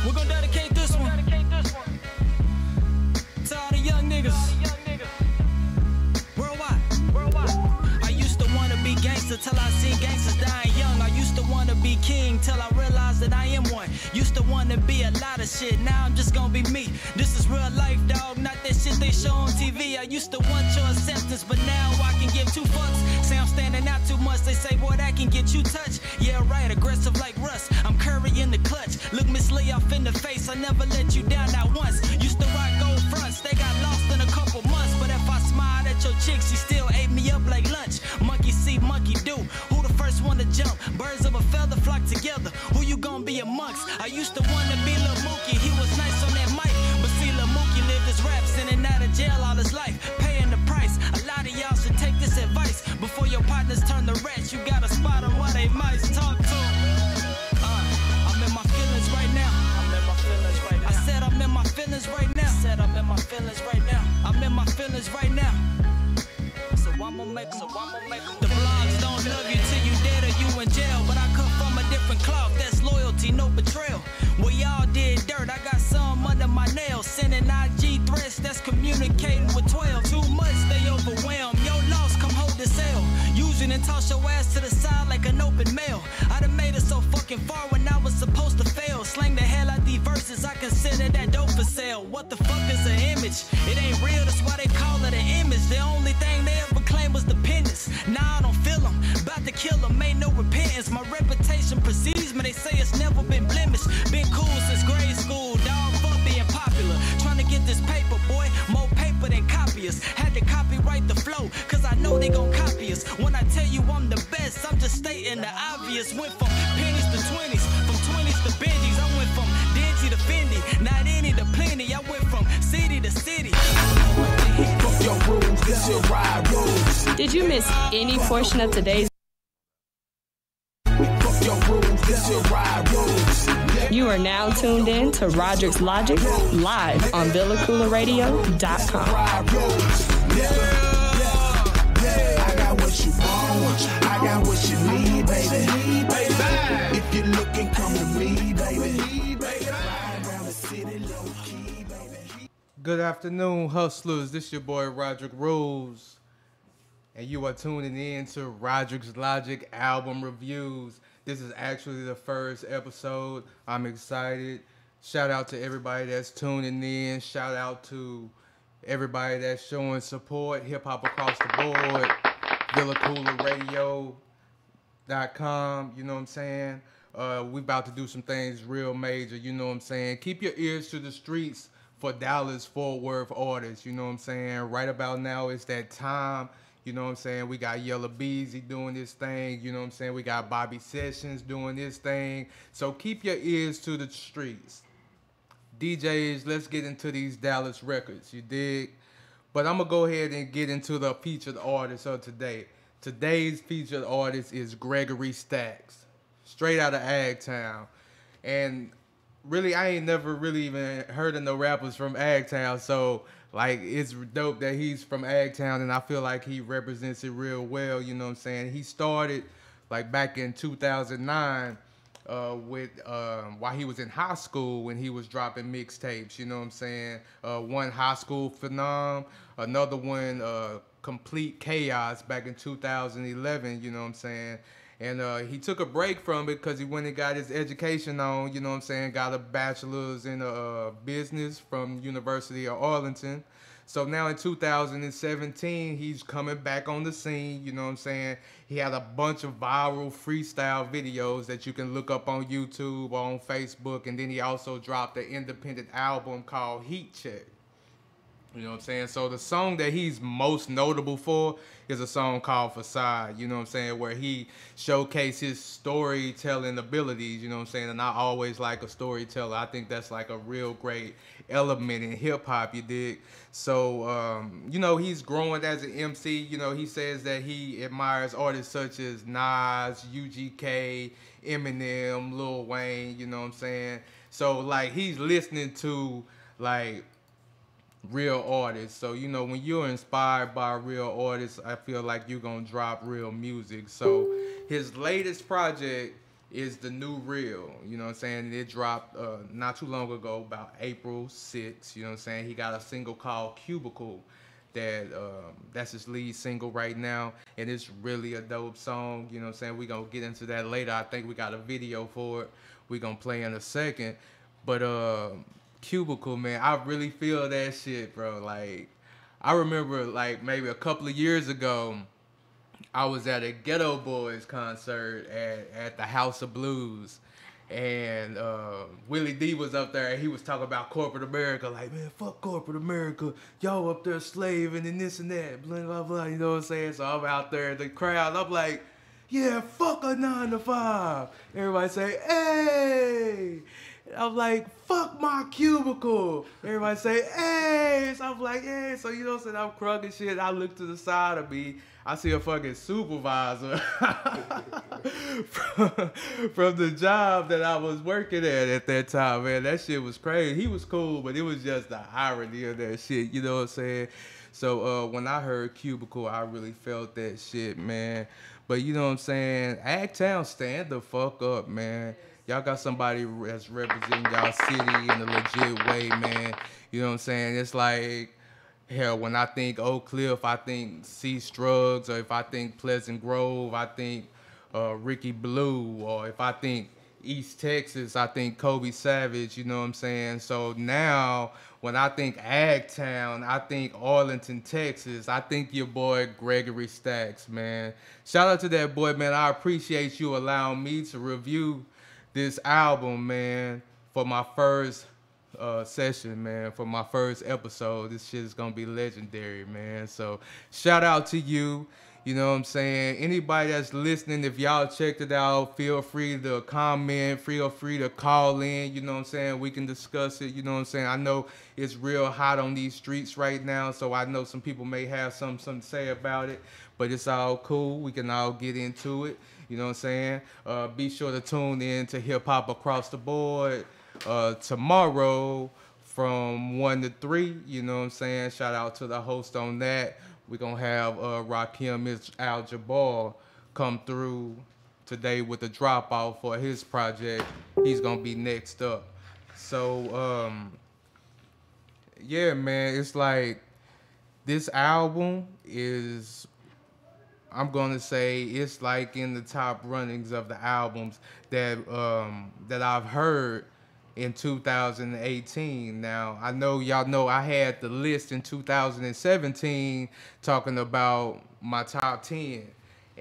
We're gonna dedicate this one to all the young niggas. Worldwide. I used to wanna be gangster till I seen gangsters dying young. I used to wanna be king till I realized that I am one. Used to wanna be a lot of shit, now I'm just gonna be me. This is real life, dog, not that shit they show on TV. I used to want your acceptance, but now I can give two fucks. Say I'm standing out too much, they say, boy, that can get you touched. Yeah, right, aggressive like Russ, I'm Curry in the clutch. Look Miss Lee off in the face, I never let you down, not once. Used to rock gold fronts, they got lost in a couple months. But if I smiled at your chick, she still ate me up like lunch. Monkey see, monkey do, who the first one to jump? Birds of a feather flock together, who you gonna be amongst? I used to wanna be Lil Mookie, he was nice on that mic. But see, Lil Mookie lived his raps in and out of jail all his life, paying the price. A lot of y'all should take this advice. Before your partners turn to rats, you gotta spot them while they might talk to them. I'm in my feelings right now. I said I'm in my feelings right now. I'm in my feelings right now. I'm in my feelings right now. So I'ma make them. The blogs don't love you till you dead or you in jail. But I come from a different cloth, that's loyalty, no betrayal. Well, y'all did dirt, I got some under my nails. Sending IG threats, that's communicating with 12. Too much, they overwhelmed. Yo, loss, come hold this L. Using and toss your ass to the side like an open mail. I done made it so fucking far when I was supposed to fail. Slang the hell out these verses, I consider that dope for sale. What the fuck is an image? It ain't real, that's why they call it an image. The only thing they ever claimed was the penance. Now I don't feel them, about to kill them, made no repentance. My reputation precedes me, they say it's never been blemished. Been cool since grade school, dog, fuck being popular. Trying to get this paper, boy, more paper than copiers. Had to copyright the flow, cause I know they gon' copy us. When I tell you I'm the best, I'm just stating the obvious. Went from pennies to 20s, from 20s to Benjis. I went from dingy to Fendi, not any to plenty. I went from city to city. Fuck your rules, this your ride rules. Did you miss any portion of today's? Fuck your rules, this your ride rules. You are now tuned in to Roderick's Logic live on VillaCooleradio.com. I got what you want, I got what you need, baby. If you're looking, come to me, baby. Ride around the city low key, baby. Good afternoon, hustlers. This your boy Roderick Rules, and you are tuning in to Roderick's Logic album reviews. This is actually the first episode. I'm excited. Shout out to everybody that's tuning in. Shout out to everybody that's showing support. Hip hop across the board. VillaCooleradio.com. You know what I'm saying? We about to do some things real major. You know what I'm saying? Keep your ears to the streets for Dallas-Fort Worth artists. You know what I'm saying? Right about now, it's that time. You know what I'm saying? We got Yella Beezy doing this thing. You know what I'm saying? We got Bobby Sessions doing this thing. So keep your ears to the streets. DJs, let's get into these Dallas records. You dig? But I'm going to go ahead and get into the featured artist of today. Today's featured artist is Gregory Stakks, straight out of Agtown. And really, I ain't never really even heard of no rappers from Agtown. So, like, it's dope that he's from Agtown, and I feel like he represents it real well, you know what I'm saying? He started, like, back in 2009 while he was in high school when he was dropping mixtapes, you know what I'm saying? One High School Phenom, another one, Complete Chaos back in 2011, you know what I'm saying? And he took a break from it because he went and got his education on, you know what I'm saying, got a bachelor's in business from University of Arlington. So now in 2017, he's coming back on the scene, you know what I'm saying. He had a bunch of viral freestyle videos that you can look up on YouTube or on Facebook. And then he also dropped an independent album called Heat Check. You know what I'm saying? So the song that he's most notable for is a song called Facade, you know what I'm saying, where he showcased his storytelling abilities, you know what I'm saying, and I always like a storyteller. I think that's like a real great element in hip-hop, you dig? So, you know, he's growing as an MC. You know, he says that he admires artists such as Nas, UGK, Eminem, Lil Wayne, you know what I'm saying? So, like, he's listening to, like, real artists. So, you know, when you're inspired by real artists, I feel like you're gonna drop real music. So his latest project is the new real. You know what I'm saying? It dropped not too long ago, about April 6th. You know what I'm saying? He got a single called Cubicle that's his lead single right now, and it's really a dope song. You know what I'm saying? We're gonna get into that later. I think we got a video for it we're gonna play in a second. But Cubicle, man, I really feel that shit, bro. Like, I remember like maybe a couple of years ago, I was at a Ghetto Boys concert at the House of Blues, and Willie D was up there, and he was talking about corporate America, like, man, fuck corporate America, y'all up there slaving and this and that, blah, blah, blah, you know what I'm saying? So I'm out there in the crowd, I'm like, yeah, fuck a 9 to 5. Everybody say, hey. I'm like, fuck my cubicle. Everybody say, hey. So I'm like, hey. So you know what I'm saying? I'm crunk and shit. I look to the side of me. I see a fucking supervisor from the job that I was working at that time, man. That shit was crazy. He was cool, but it was just the irony of that shit. You know what I'm saying? So when I heard Cubicle, I really felt that shit, man. But you know what I'm saying? Agtown, stand the fuck up, man. Y'all got somebody that's representing y'all city in a legit way, man. You know what I'm saying? It's like, hell, when I think Oak Cliff, I think C Struggs, or if I think Pleasant Grove, I think Ricky Blue, or if I think East Texas, I think Kobe Savage, you know what I'm saying? So now, when I think Agtown, I think Arlington, Texas, I think your boy Gregory Stakks, man. Shout out to that boy, man. I appreciate you allowing me to review this album, man, for my first session, man, for my first episode. This shit is gonna be legendary, man. So shout out to you. You know what I'm saying? Anybody that's listening, if y'all checked it out, feel free to comment, feel free to call in, you know what I'm saying? We can discuss it, you know what I'm saying? I know it's real hot on these streets right now, so I know some people may have something to say about it, but it's all cool. We can all get into it, you know what I'm saying? Be sure to tune in to Hip Hop Across the Board tomorrow from 1 to 3, you know what I'm saying? Shout out to the host on that. We're going to have Rakim Al-Jabbaar come through today with a drop-off for his project. He's going to be next up. So, yeah, man, it's like this album is, I'm going to say, it's like in the top runnings of the albums that I've heard in 2018. Now, I know y'all know I had the list in 2017 talking about my top 10.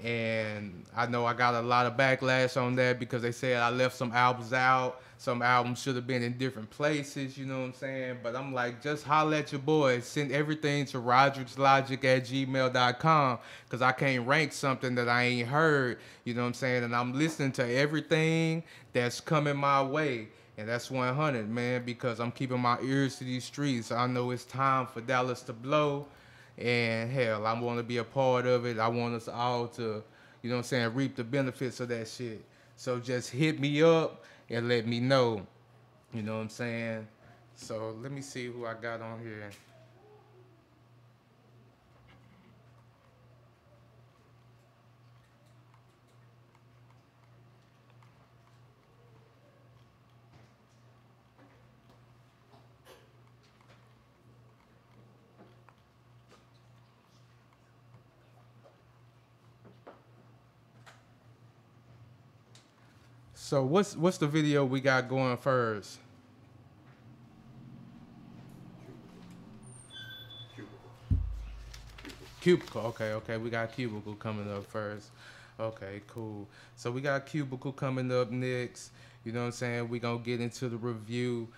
And I know I got a lot of backlash on that because they said I left some albums out. Some albums should have been in different places, you know what I'm saying? But I'm like, just holler at your boy. Send everything to roderickslogic@gmail.com because I can't rank something that I ain't heard, you know what I'm saying? And I'm listening to everything that's coming my way. And that's 100, man, because I'm keeping my ears to these streets. I know it's time for Dallas to blow. And hell, I want to be a part of it. I want us all to, you know what I'm saying, reap the benefits of that shit. So just hit me up and let me know. You know what I'm saying? So let me see who I got on here. So what's the video we got going first? Cubicle. Okay. We got Cubicle coming up first. Okay, cool. So we got Cubicle coming up next. You know what I'm saying? We're going to get into the review.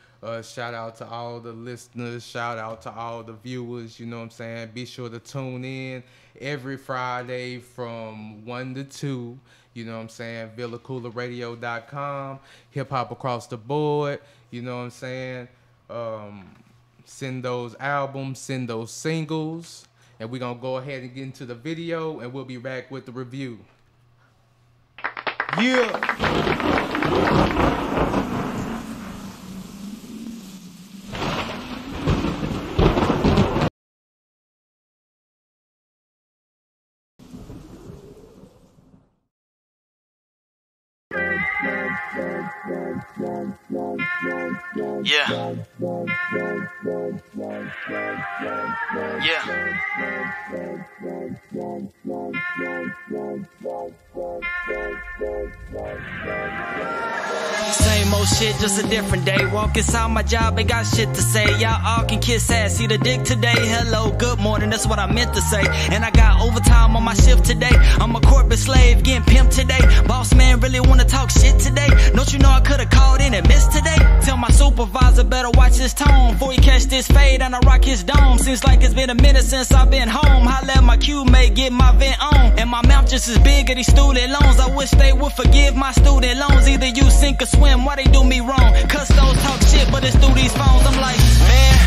Shout out to all the listeners. Shout out to all the viewers. You know what I'm saying? Be sure to tune in every Friday from 1 to 2. You know what I'm saying? VillaCoolaRadio.com. Hip Hop Across the Board. You know what I'm saying? Send those albums. Send those singles. And we're going to go ahead and get into the video. And we'll be back with the review. Yeah! Yeah. Yeah. Same old shit, just a different day. Walk inside my job, ain't got shit to say. Y'all all can kiss ass, see the dick today. Hello, good morning, that's what I meant to say. And I got overtime on my shift today. I'm a corporate slave, getting pimped today. Boss man really wanna talk shit today. Don't you know I could've called in and missed today? Tell my supervisor better watch his tone before he catch this fade and I rock his dome. Seems like it's been a minute since I've been home. I let my Q-mate get my vent on. And my mouth just as big as these student loans. I wish they would forgive my student loans. Either you sink or swim, why they do me wrong? Custos talk shit, but it's through these phones. I'm like, man,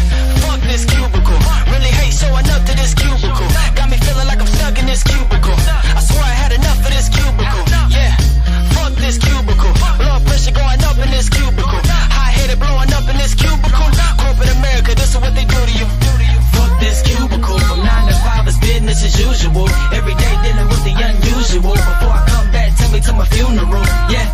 fuck this cubicle. Really hate showing up to this cubicle. Got me feeling like I'm stuck in this cubicle. I swear I had enough of this cubicle. Yeah, fuck this cubicle. Blood pressure going up in this cubicle. High-headed blowing up in this cubicle. Corporate America, this is what they do to you. Fuck this cubicle. From 9 to 5 is business as usual. Every day dealing with the unusual. Before I come back, tell me to my funeral. Yeah,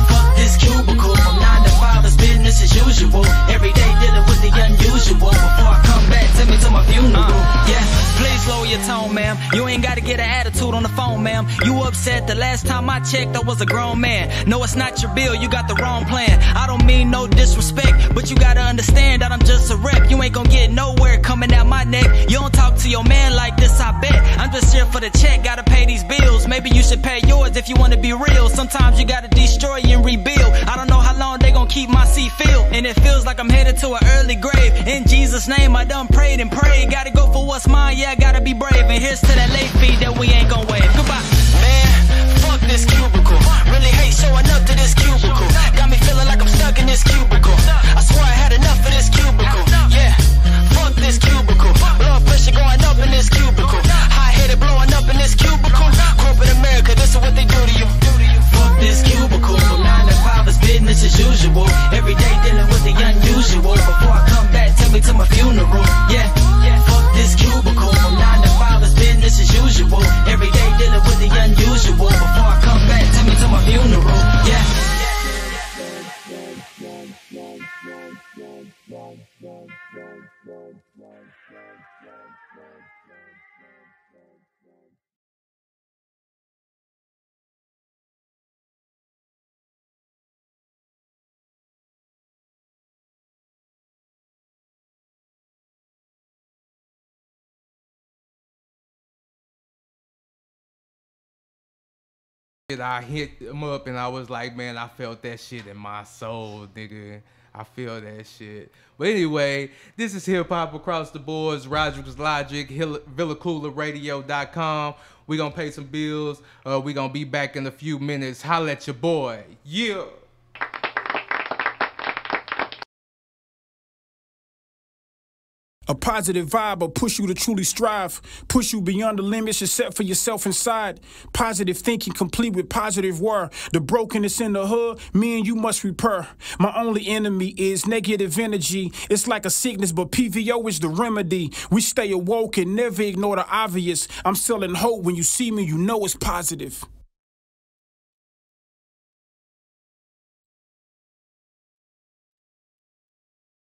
fuck this cubicle. From 9 to 5 is business as usual. Every day dealing with the unusual. Before I come back, tell me to my funeral. Yeah, please lower your tone, ma'am. You ain't gotta get an attitude on the phone, ma'am. You upset the last time I checked, I was a grown man. No, it's not your bill, you got the wrong plan. I don't mean no disrespect, but you gotta understand that I'm just a rep. You ain't gonna get nowhere coming out my neck. You don't talk to your man like this, I bet. I'm just here for the check, gotta pay these bills. Maybe you should pay yours if you wanna be real. Sometimes you gotta destroy and rebuild. I don't know how long they gonna keep my seat filled, and it feels like I'm headed to an early grave. In Jesus' name, I done prayed and prayed. Gotta go for what's mine, yeah, I gotta be brave. And here's to that late fee that we ain't gonna waive. Goodbye. Man, fuck this cubicle. Really hate showing up to this cubicle. Got me feeling like I'm stuck in this cubicle. I swear I had enough of this cubicle. Yeah, fuck this cubicle. Blood pressure going up in this cubicle. High-headed blowing up in this cubicle. Corporate America, this is what they do to you. Fuck this cubicle. From 9 to 5 is business as usual. Every day dealing with the unusual. Before I come back, tell me to my funeral. Yeah, fuck this cubicle. From 9 to 5 is business as usual. Every day dealing with the unusual. Before I come back, tell me to my funeral. Yeah. I hit him up and I was like, man, I felt that shit in my soul, nigga. I feel that shit. But anyway, this is Hip Hop Across the Boards, Roderick Logic, VillaCoolaRadio.com. We gonna pay some bills. We gonna be back in a few minutes. Holla at your boy. Yeah. A positive vibe will push you to truly strive, push you beyond the limits you set for yourself inside. Positive thinking complete with positive word. The brokenness in the hood, me and you must repair. My only enemy is negative energy. It's like a sickness, but PVO is the remedy. We stay awoke and never ignore the obvious. I'm selling hope. When you see me, you know it's positive.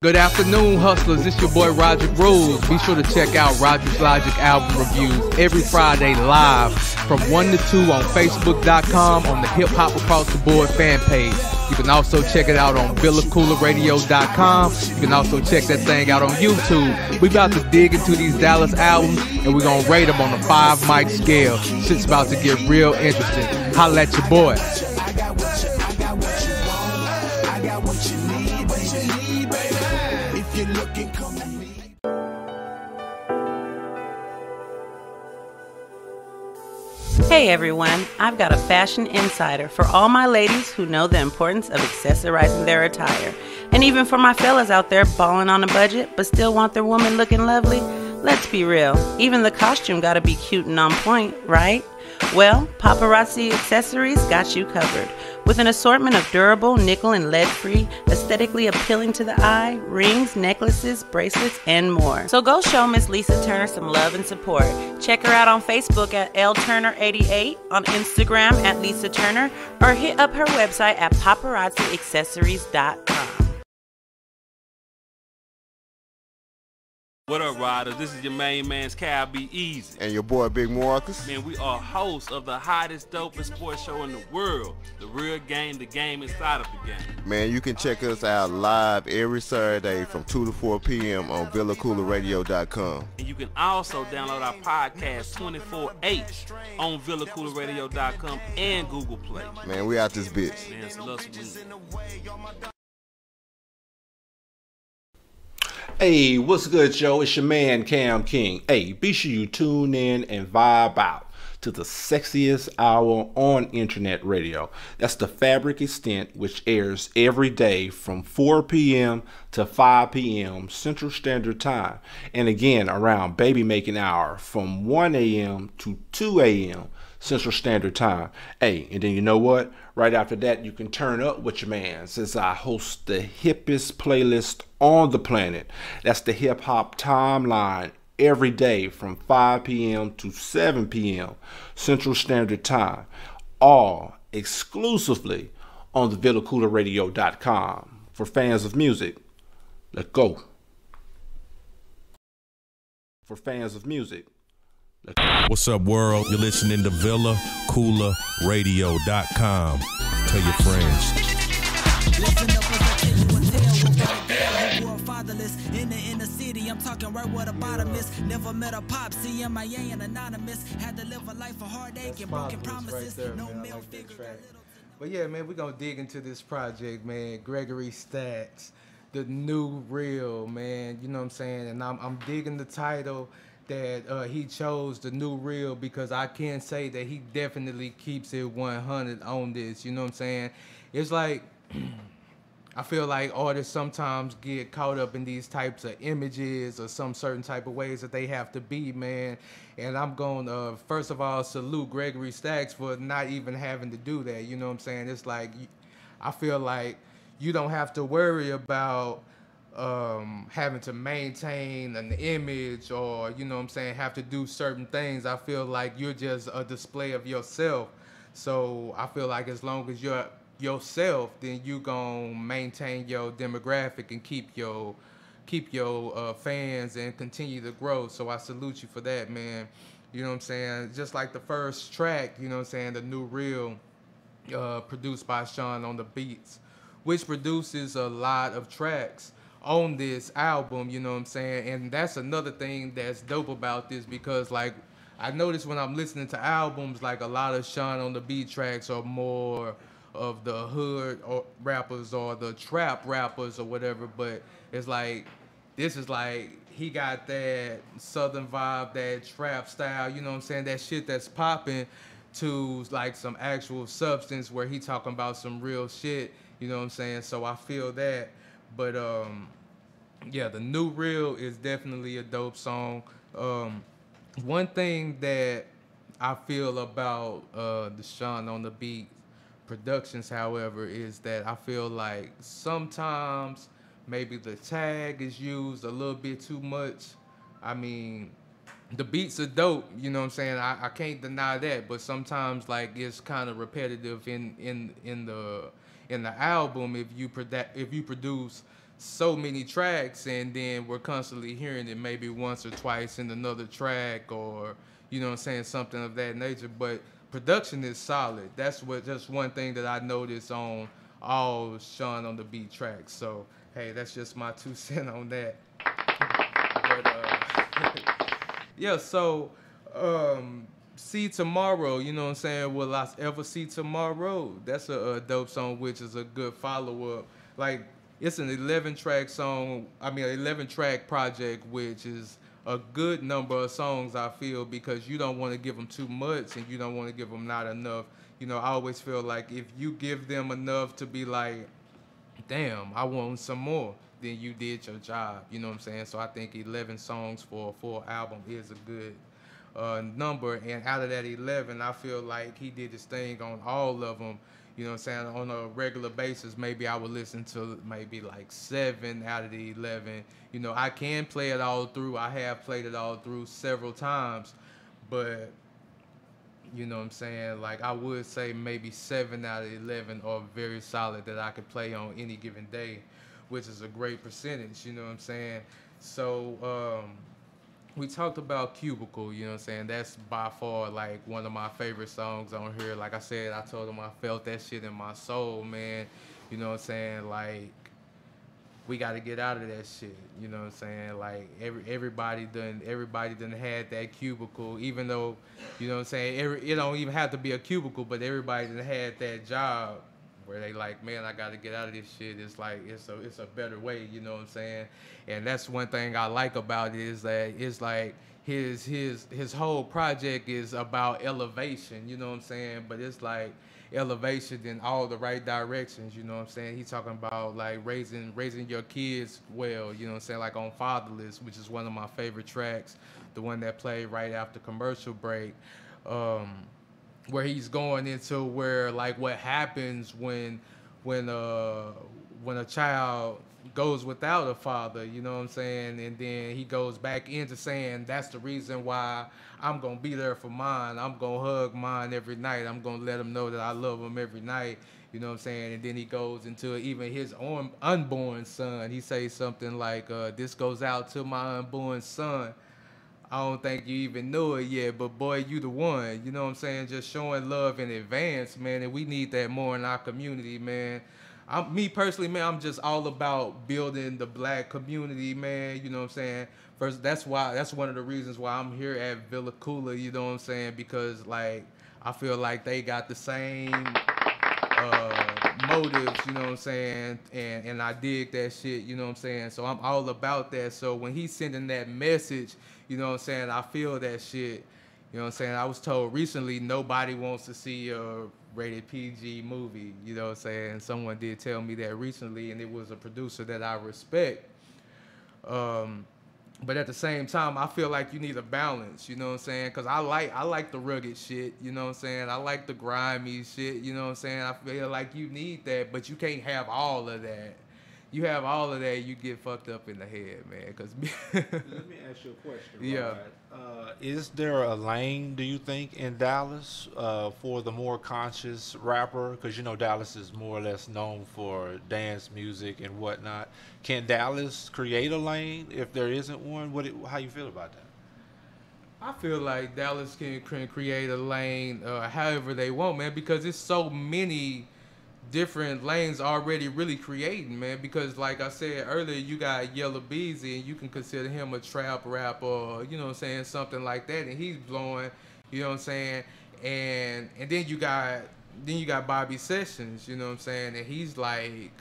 Good afternoon, hustlers. It's your boy Roderick Rules. Be sure to check out Roderick Logic album reviews every Friday live from 1 to 2 on Facebook.com on the Hip Hop Across the Board fan page. You can also check it out on VillaCoolaRadio.com. You can also check that thing out on YouTube. We about to dig into these Dallas albums and we're gonna rate them on a 5-mic scale. Shit's about to get real interesting. Holla at your boy. Hey everyone, I've got a fashion insider for all my ladies who know the importance of accessorizing their attire. And even for my fellas out there balling on a budget but still want their woman looking lovely. Let's be real, even the costume gotta be cute and on point, right? Well, Paparazzi Accessories got you covered. With an assortment of durable, nickel and lead-free, aesthetically appealing to the eye, rings, necklaces, bracelets, and more. So go show Miss Lisa Turner some love and support. Check her out on Facebook at LTurner88, on Instagram at Lisa Turner, or hit up her website at paparazziaccessories.com. What up, riders? This is your main man's Cal B. Easy. And your boy, Big Marcus. Man, we are hosts of the hottest, dopest sports show in the world. The Real Game, the game inside of the game. Man, you can check us out live every Saturday from 2 to 4 p.m. on VillaCoolaRadio.com. And you can also download our podcast 24/8 on VillaCoolaRadio.com and Google Play. Man, we out this bitch. Man, it's love some. Hey, what's good, yo? It's your man, Cam King. Hey, be sure you tune in and vibe out to the sexiest hour on internet radio. That's the Fabric Extent, which airs every day from 4 p.m. to 5 p.m. Central Standard Time. And again, around baby making hour from 1 a.m. to 2 a.m. Central Standard Time. Hey, and then you know what? Right after that, you can turn up with your man, since I host the hippest playlist on the planet. That's the Hip Hop Timeline every day from 5 p.m. to 7 p.m. Central Standard Time. All exclusively on the VillaCoolaRadio.com. For fans of music, let's go. For fans of music, what's up, world? You're listening to VillaCoolaRadio.com. Tell your friends. Listen up as I tell you a tale about a girl who grew up fatherless in the inner city. I'm talking right where the bottom is. Never met a pop, CMIA and anonymous. Had to live a life of heartache and broken promises. Right there, No man. male Like figure. But yeah, man, we're gonna dig into this project, man. Gregory Stakks, the new real, man. You know what I'm saying? And I'm digging the title that he chose, the new real, because I can say that he definitely keeps it 100 on this. You know what I'm saying? It's like I feel like artists sometimes get caught up in these types of images or some certain type of ways that they have to be, man. And I'm going to, first of all, salute Gregory Stakks for not even having to do that. You know what I'm saying? It's like, I feel like you don't have to worry about having to maintain an image or, you know what I'm saying, have to do certain things. I feel like you're just a display of yourself. So I feel like as long as you're yourself, then you gonna maintain your demographic and keep your fans and continue to grow. So I salute you for that, man. You know what I'm saying? Just like the first track, you know what I'm saying, the new real, produced by Sean on the beats, which produces a lot of tracks on this album, you know what I'm saying? And that's another thing that's dope about this, because like I notice when I'm listening to albums, like a lot of Sean on the beat tracks are more of the hood or rappers or the trap rappers or whatever, but it's like this is like he got that southern vibe, that trap style, you know what I'm saying, that shit that's popping to like some actual substance where he talking about some real shit, you know what I'm saying? So I feel that. But yeah, the new real is definitely a dope song. One thing that I feel about the Sean on the beat productions, however, is that I feel like sometimes maybe the tag is used a little bit too much. I mean, the beats are dope, you know what I'm saying? I can't deny that, but sometimes like it's kind of repetitive in the album if you produce so many tracks and then we're constantly hearing it maybe once or twice in another track, or you know what I'm saying, something of that nature. But production is solid. That's just one thing that I noticed on all Sean on the beat tracks. So hey, that's just my 2 cents on that. But yeah, so See Tomorrow, you know what I'm saying? Will I Ever See Tomorrow? That's a dope song, which is a good follow-up. Like, it's an 11-track song, I mean, an 11-track project, which is a good number of songs, I feel, because you don't want to give them too much and you don't want to give them not enough. You know, I always feel like if you give them enough to be like, damn, I want some more, then you did your job, you know what I'm saying? So I think 11 songs for a full album is a good number, and out of that 11, I feel like he did his thing on all of them. You know what I'm saying? On a regular basis, maybe I would listen to maybe like 7 out of the 11. You know, I can play it all through. I have played it all through several times, but you know what I'm saying? Like, I would say maybe 7 out of 11 are very solid that I could play on any given day, which is a great percentage, you know what I'm saying? So we talked about Cubicle, you know what I'm saying? That's by far like one of my favorite songs on here. Like I said, I told him I felt that shit in my soul, man. You know what I'm saying? Like, we got to get out of that shit. You know what I'm saying? Like everybody done had that cubicle, even though, you know what I'm saying, it don't even have to be a cubicle, but everybody done had that job where they like, man, I got to get out of this shit. It's like it's a better way, you know what I'm saying? And that's one thing I like about it is that it's like his whole project is about elevation, you know what I'm saying? But it's like elevation in all the right directions, you know what I'm saying? He's talking about like raising your kids well, you know what I'm saying, like on Fatherless, which is one of my favorite tracks, the one that played right after commercial break, where he's going into where like what happens when a child goes without a father, you know what I'm saying? And then he goes back into saying that's the reason why I'm going to be there for mine. I'm going to hug mine every night. I'm going to let him know that I love him every night, you know what I'm saying? And then he goes into even his own unborn son. He says something like, this goes out to my unborn son. I don't think you even know it yet, but boy, you the one. You know what I'm saying? Just showing love in advance, man, and we need that more in our community, man. Me personally, man, I'm just all about building the black community, man. You know what I'm saying? First, that's one of the reasons why I'm here at Villa Koola, you know what I'm saying? Because, like, I feel like they got the same motives, you know what I'm saying? And I dig that shit, you know what I'm saying? So I'm all about that. So when he's sending that message, you know what I'm saying, I feel that shit. You know what I'm saying? I was told recently nobody wants to see a rated PG movie, you know what I'm saying? Someone did tell me that recently, and it was a producer that I respect. But at the same time, I feel like you need a balance, you know what I'm saying? Because I like the rugged shit, you know what I'm saying? I like the grimy shit, you know what I'm saying? I feel like you need that, but you can't have all of that. You have all of that, you get fucked up in the head, man. Cause Let me ask you a question. Yeah. Is there a lane, do you think, in Dallas for the more conscious rapper? Because, you know, Dallas is more or less known for dance music and whatnot. Can Dallas create a lane if there isn't one? How you feel about that? I feel like Dallas can create a lane however they want, man, because it's so many different lanes already really creating, man, because like I said earlier, you got Yellow Beezy, and you can consider him a trap rapper, or, you know what I'm saying, something like that, and he's blowing, you know what I'm saying, and then you got Bobby Sessions, you know what I'm saying, and he's like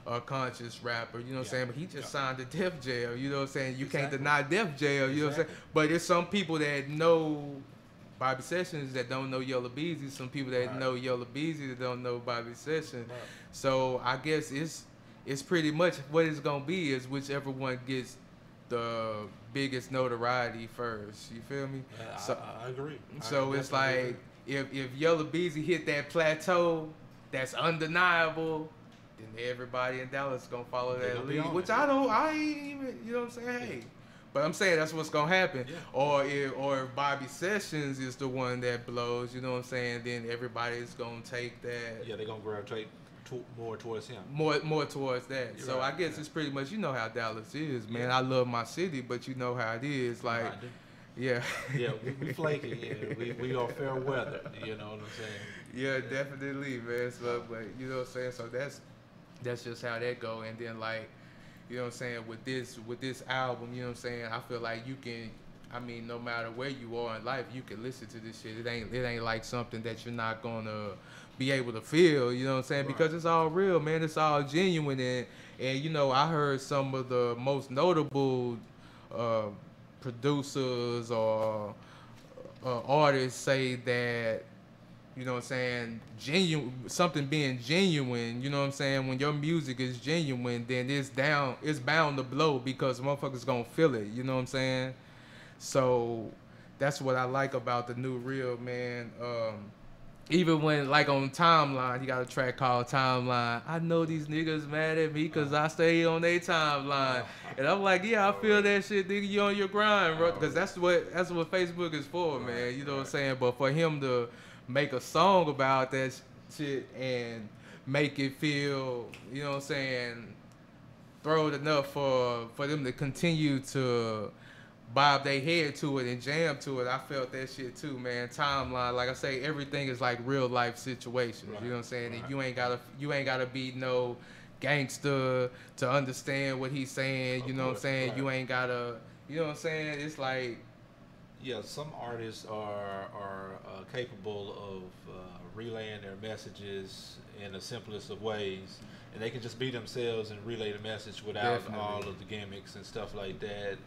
a conscious rapper, you know what I'm saying, but he just signed to Def Jail, you know what I'm saying, you can't deny Def Jail, you know what I'm saying, but there's some people that know Bobby Sessions that don't know Yellow Beezy, some people that know Yellow Beezy that don't know Bobby Sessions. So I guess it's pretty much what it's gonna be is whichever one gets the biggest notoriety first. You feel me? I agree. So it's like if Yellow Beezy hit that plateau that's undeniable, then everybody in Dallas is gonna follow that lead. Which I ain't even, you know what I'm saying? Hey. But I'm saying that's what's gonna happen. Yeah. Or if Bobby Sessions is the one that blows, you know what I'm saying, then everybody's gonna take that. Yeah, they're gonna gravitate more towards him. More towards that. You're so right. I guess it's pretty much, you know how Dallas is, man. I love my city, but you know how it is. Like, yeah. Yeah, we flaky. Yeah, we are fair weather. You know what I'm saying? Yeah, definitely, man. So, but you know what I'm saying. So that's just how that go. And then like, you know what I'm saying, with this album, you know what I'm saying, I feel like you can, I mean, no matter where you are in life, you can listen to this shit. It ain't like something that you're not gonna be able to feel, you know what I'm saying? Right. Because it's all real, man. It's all genuine, and you know, I heard some of the most notable producers or artists say that, you know what I'm saying, something being genuine, you know what I'm saying, when your music is genuine, then it's bound to blow because motherfuckers gonna feel it, you know what I'm saying? So that's what I like about the new Real, man. Even when, like, on Timeline, he got a track called Timeline. I know these niggas mad at me because I stay on their timeline. And I'm like, yeah, I feel that shit, nigga. You on your grind, bro. Because that's what Facebook is for, man. You know what I'm saying? But for him to make a song about that shit and make it feel, you know what I'm saying, throw it enough for them to continue to bob their head to it and jam to it. I felt that shit too, man. Timeline, like I say, everything is like real life situations. Right. You know what I'm saying? Right. And you ain't gotta be no gangster to understand what he's saying. You know what I'm saying? Right. You ain't gotta. You know what I'm saying? It's like. Yeah, some artists are capable of relaying their messages in the simplest of ways, and they can just be themselves and relay the message without all of the gimmicks and stuff like that.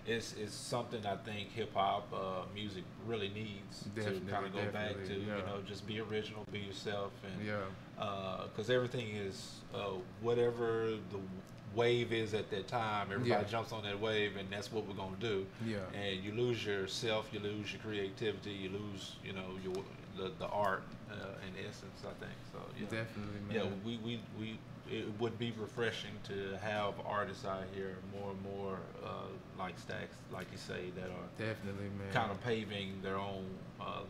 It's something I think hip hop music really needs to kind of go back to. You know, just be original, be yourself, and because everything is whatever the wave is at that time. Everybody jumps on that wave, and that's what we're gonna do. And you lose yourself, you lose your creativity, you lose, you know, the art in essence. I think so. Definitely, man. Yeah, it would be refreshing to have artists out here more and more like Stakks, like you say, that are definitely, man, kind of paving their own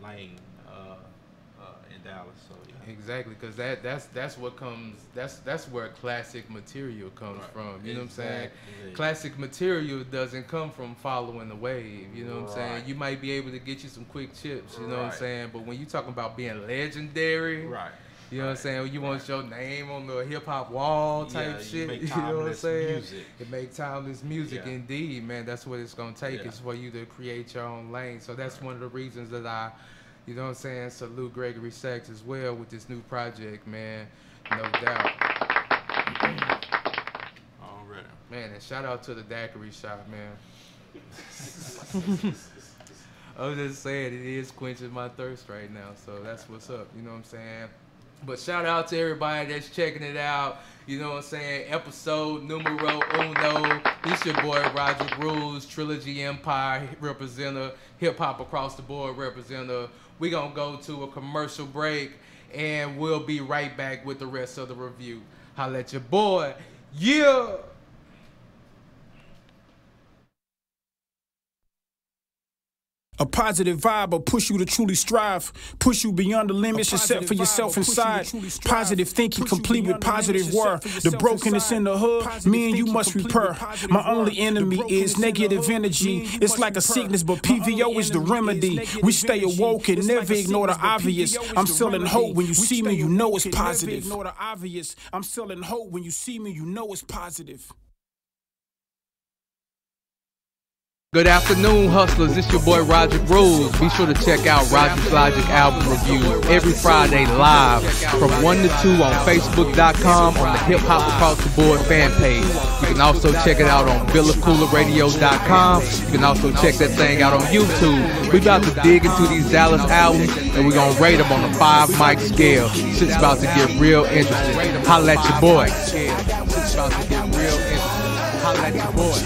lane in Dallas. So exactly, because that's what comes. That's where classic material comes from. You know what I'm saying? Classic material doesn't come from following the wave. You know what I'm saying? You might be able to get you some quick chips. You know what I'm saying? But when you talking about being legendary, you know what I'm saying? You want your name on the hip hop wall type shit. You know what I'm saying? Music. It make timeless music, indeed, man. That's what it's gonna take. Is for you to create your own lane. So that's one of the reasons that I. You know what I'm saying? Salute Gregory Stakks as well with this new project, man. No doubt. Already. Man, and shout out to the daiquiri shop, man. I was just saying, it is quenching my thirst right now, so that's what's up. You know what I'm saying? But shout out to everybody that's checking it out. You know what I'm saying? Episode numero uno. It's your boy Roderick Rules, Trilogy Empire representative, hip hop across the board representative. We're going to go to a commercial break, and we'll be right back with the rest of the review. Holla at your boy. Yeah! A positive vibe will push you to truly strive, push you beyond the limits you set for yourself inside. Positive thinking complete with positive word. The brokenness in the hood, me and you must repair. My only enemy is negative energy. It's like a sickness, but PVO is the remedy. We stay awoke and never ignore the obvious. I'm selling hope when you see me, you know it's positive. I'm selling hope when you see me, you know it's positive. Good afternoon, hustlers. It's your boy Roderick Rules. Be sure to check out Roderick Logic album review every Friday live from 1 to 2 on Facebook.com on the Hip Hop Across the Board fan page. You can also check it out on VillaCoolaRadio.com. You can also check that thing out on YouTube. We about to dig into these Dallas albums, and we're gonna rate them on a 5-mic scale. Shit's about to get real interesting. Holla at your boy. Shit's about to get real interesting. Holla at your boy.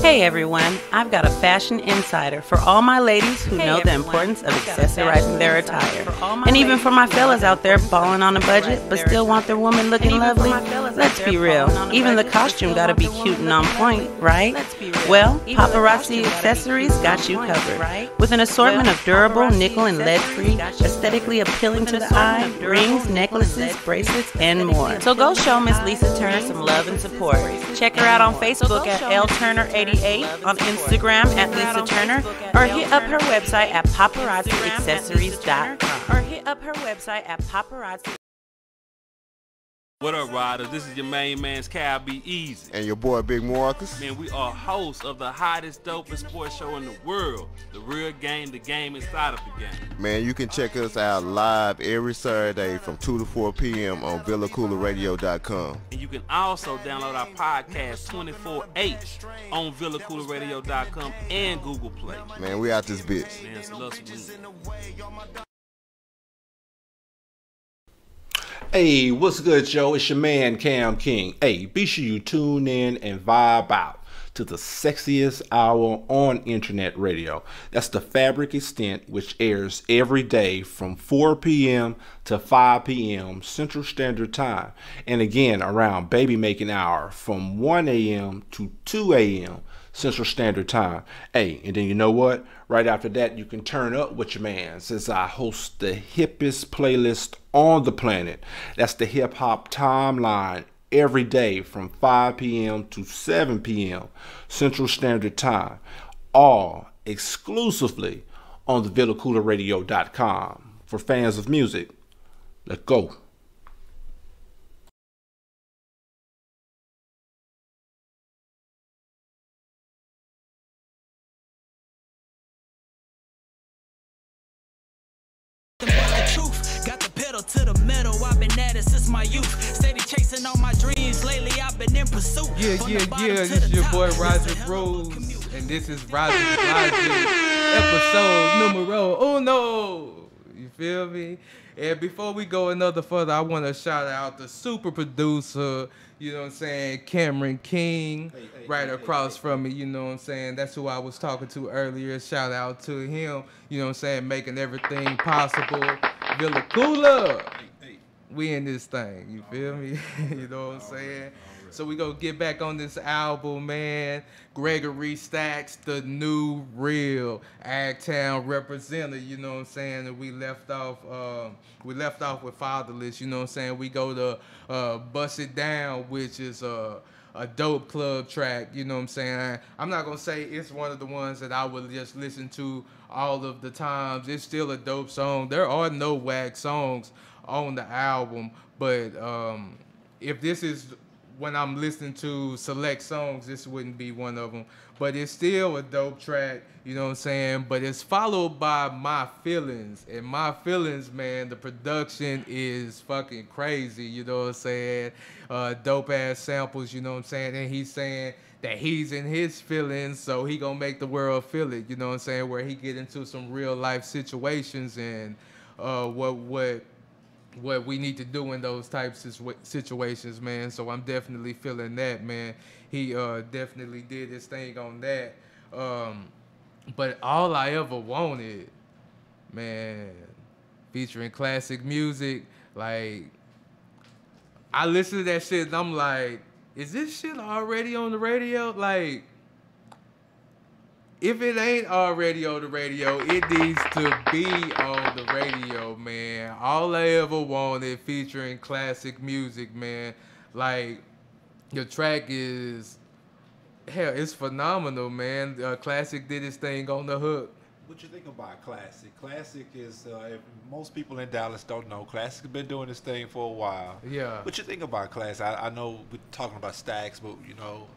Hey everyone, I've got a fashion insider for all my ladies who know the importance of accessorizing their attire. And even for my fellas out there balling on a budget but still want their woman looking lovely. Let's be real, even the costume gotta be cute and on point, right? Well, Paparazzi Accessories got you covered. With an assortment of durable, nickel and lead-free, aesthetically appealing to the eye, rings, necklaces, bracelets, and more. So go show Miss Lisa Turner some love and support. Check her out on Facebook at LTurner88, on Instagram at Lisa Turner, or hit up her website at paparazziaccessories.com. What up, riders? This is your main man's Cal B. Easy. And your boy Big Marcus. Man, we are hosts of the hottest, dopest sports show in the world. The real game, the game inside of the game. Man, you can check us out live every Saturday from 2 to 4 p.m. on VillaCoolaRadio.com. And you can also download our podcast 24/8 on VillaCoolaRadio.com and Google Play. Man, we out this bitch. Man, it's love. Hey, what's good, Joe? It's your man, Cam King. Hey, be sure you tune in and vibe out to the sexiest hour on internet radio. That's the Fabric Extent, which airs every day from 4 p.m. to 5 p.m. Central Standard Time. And again, around baby making hour from 1 a.m. to 2 a.m. Central Standard Time. Hey, and then you know what? Right after that, you can turn up with your man, since I host the hippest playlist on the planet. That's the Hip Hop Timeline, every day from 5 p.m. to 7 p.m. Central Standard Time. All exclusively on the VillaCoolerRadio.com. For fans of music, let's go. To the metal, I've been at it since my youth. Steady chasing all my dreams. Lately, I've been in pursuit. Yeah. This is your boy Roderick Rules, and this is Roderick episode numero uno. You feel me? And before we go another further, I want to shout out the super producer, you know what I'm saying, Cameron King, across from me, you know what I'm saying. That's who I was talking to earlier. Shout out to him, you know what I'm saying, making everything possible. Villa Koola, we in this thing, you feel me? You know what I'm saying? So we gonna get back on this album, man. Gregory Stakks, the new real Agtown representative, you know what I'm saying? And we left off with Fatherless, you know what I'm saying? We go to Bust It Down, which is a dope club track, you know what I'm saying? I'm not gonna say it's one of the ones that I would just listen to all of the times. It's still a dope song. There are no whack songs on the album, but if this is when I'm listening to select songs, this wouldn't be one of them. But it's still a dope track, you know what I'm saying? But it's followed by My Feelings. And My Feelings, man, the production is fucking crazy, you know what I'm saying? Dope ass samples, you know what I'm saying? And he's saying that he's in his feelings, so he gonna make the world feel it, you know what I'm saying? Where he get into some real life situations and what we need to do in those types of situations, man. So I'm definitely feeling that, man. He definitely did his thing on that. But All I Ever Wanted, man, featuring classic music, like, I listen to that shit and I'm like, is this shit already on the radio? Like, if it ain't already on the radio, it needs to be on the radio, man. All I Ever Wanted featuring classic music, man. Like, your track is, hell, it's phenomenal, man. Classic did his thing on the hook. What you think about Classic? Classic is, if most people in Dallas don't know, Classic's been doing this thing for a while. Yeah. What you think about Classic? I know we're talking about Stacks, but, you know,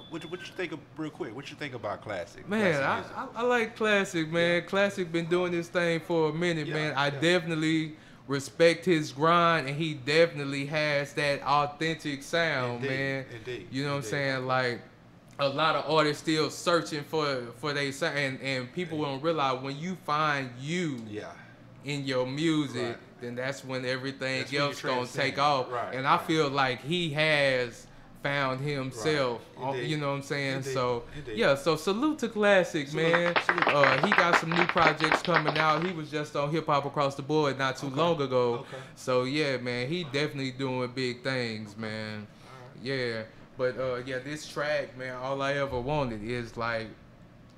what you think of, real quick, what you think about Classic? Man, Classic I like Classic, man. Yeah. Classic been doing this thing for a minute, man. I definitely respect his grind, and he definitely has that authentic sound, man. Indeed. You know what I'm saying? Like, a lot of artists still searching for they sound, and people don't realize when you find you in your music, then that's when everything else gonna take off. And I feel like he has found himself. You know what I'm saying? So yeah, so salute to Classic, man. He got some new projects coming out. He was just on Hip Hop Across the Board not too long ago. So yeah, man, he definitely doing big things, man. Yeah. But yeah, this track, man, All I Ever Wanted is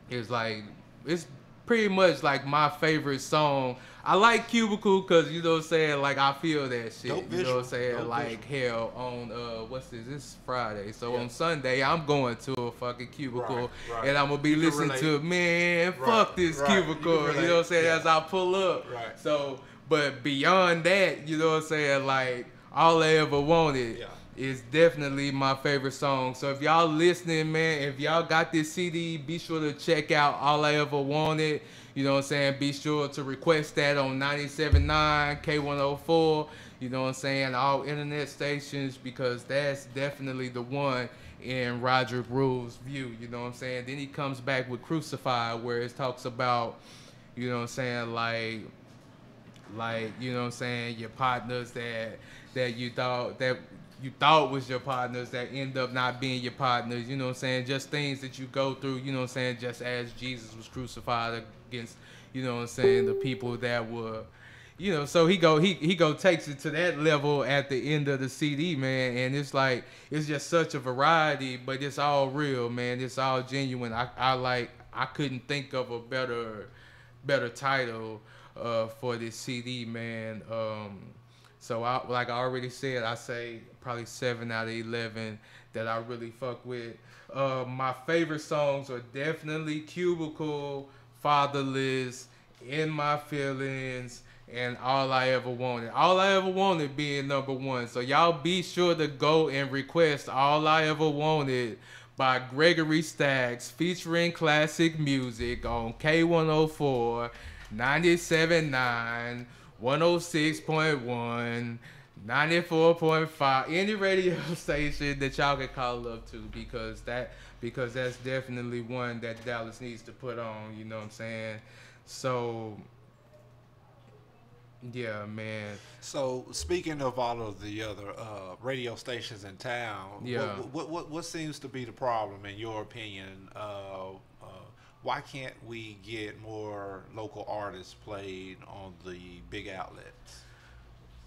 it's pretty much like my favorite song. I like Cubicle because, you know what I'm saying, like, I feel that shit. You know what I'm saying? Like, hell, on what's this? This is Friday. So on Sunday, I'm going to a fucking Cubicle and I'm gonna be listening to, man, fuck this Cubicle. You know what I'm saying? As I pull up. So, but beyond that, you know what I'm saying, like, All I Ever Wanted is definitely my favorite song. So if y'all listening, man, if y'all got this CD, be sure to check out All I Ever Wanted. You know what I'm saying? Be sure to request that on 97.9, K104, you know what I'm saying, all internet stations, because that's definitely the one in Roderick Rules' view, you know what I'm saying? Then he comes back with Crucified, where it talks about, you know what I'm saying, like, you know what I'm saying, your partners that you thought was your partners that end up not being your partners, you know what I'm saying? Just things that you go through, you know what I'm saying? Just as Jesus was crucified against, you know what I'm saying, the people that were, you know, so he go takes it to that level at the end of the CD, man, and it's like it's just such a variety, but it's all real, man. It's all genuine. I couldn't think of a better title for this CD, man. So like I already said, I say probably 7 out of 11 that I really fuck with. My favorite songs are definitely Cubicle, Fatherless, In My Feelings, and All I Ever Wanted. All I Ever Wanted being number 1. So y'all be sure to go and request All I Ever Wanted by Gregory Stakks featuring classic music on K104, 97.9, 106.1, 94.5, any radio station that y'all can call up to, because that's definitely one that Dallas needs to put on, you know what I'm saying? So yeah, man. So speaking of all of the other radio stations in town, yeah, what seems to be the problem in your opinion? Why can't we get more local artists played on the big outlets?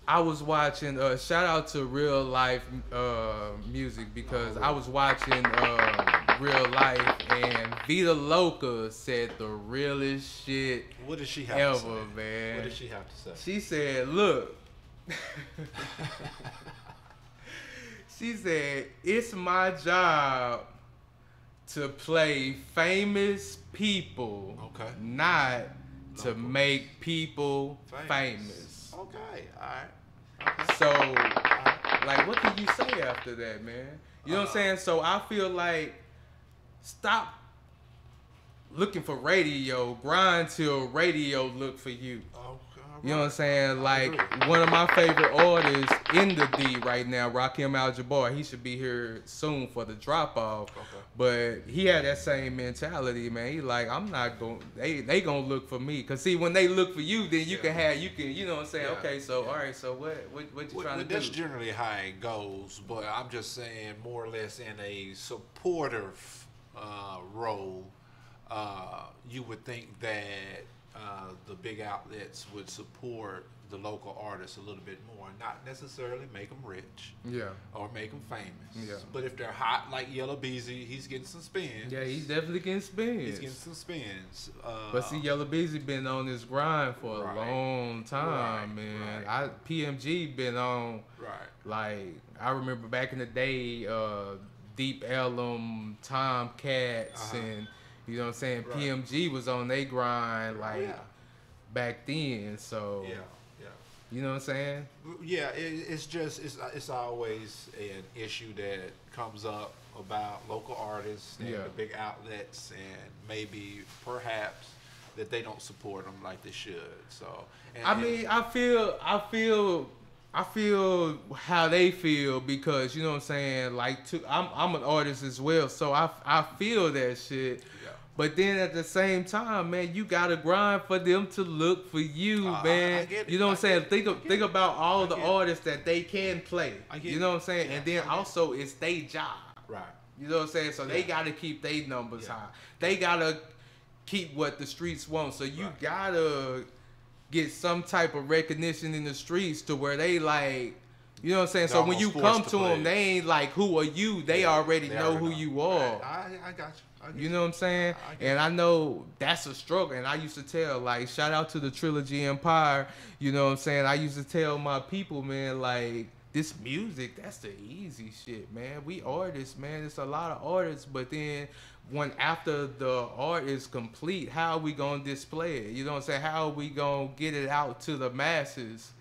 I was watching, shout out to Real Life Music, because I was watching Real Life, and Vita Loca said the realest shit what did she have ever, to say? Man. What did she have to say? She said, look, she said, it's my job to play famous people, not to make people famous. Okay, all right. So, like, what can you say after that, man? You know what I'm saying? So I feel like stop looking for radio, grind till radio look for you. You know what I'm saying? Like, one of my favorite artists in the D right now, Rakim Al-Jabbaar, he should be here soon for the drop off. But he had that same mentality, man. He like, I'm not going, they gonna look for me. Cause see, when they look for you, then you can, you know what I'm saying? Okay, so all right, so what you trying to do? That's generally how it goes, but I'm just saying more or less in a supportive role. You would think that the big outlets would support the local artists a little bit more, not necessarily make them rich, or make them famous. But if they're hot like Yellow Beezy, he's getting some spins. Yeah, he's definitely getting spins. He's getting some spins. But see, Yellow Beezy been on this grind for a long time, man. PMG been on. Like, I remember back in the day, Deep Ellum, Tom Katz, and you know what I'm saying. PMG was on they grind back then. So you know what I'm saying? Yeah, it's always an issue that comes up about local artists and the big outlets, and maybe perhaps that they don't support them like they should. So I feel how they feel, because you know what I'm saying. Like, I'm an artist as well, so I feel that shit. But then at the same time, man, you gotta grind for them to look for you, man. You know what I'm saying? Think about all the artists that they can play. You know what I'm saying? And then also it's their job. You know what I'm saying? So they gotta keep their numbers high. They gotta keep what the streets want. So you gotta get some type of recognition in the streets to where they like, you know what I'm saying? So when you come to them, they ain't like, who are you? They already know who you are. I got you. You know what I'm saying? And I know that's a struggle. And I used to tell, like, shout out to the Trilogy Empire. You know what I'm saying? I used to tell my people, man, like, this music, that's the easy shit, man. We artists, man. It's a lot of artists. But then when after the art is complete, how are we going to display it? You know what I'm saying? How are we going to get it out to the masses?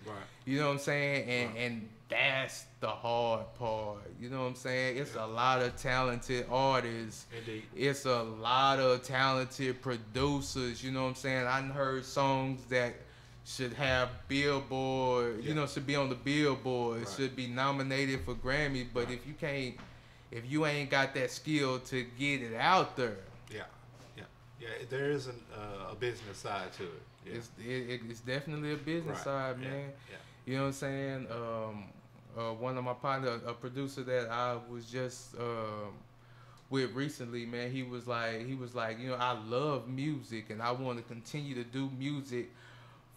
You know what I'm saying? And that's the hard part. You know what I'm saying? It's a lot of talented artists. Indeed. It's a lot of talented producers. You know what I'm saying? I heard songs that should have Billboard, you know, should be on the Billboard, should be nominated for Grammy. But if you ain't got that skill to get it out there. Yeah, there is a business side to it. It's definitely a business side, man. You know what I'm saying? One of my partners, a producer that I was just with recently, man, he was like, you know, I love music and I want to continue to do music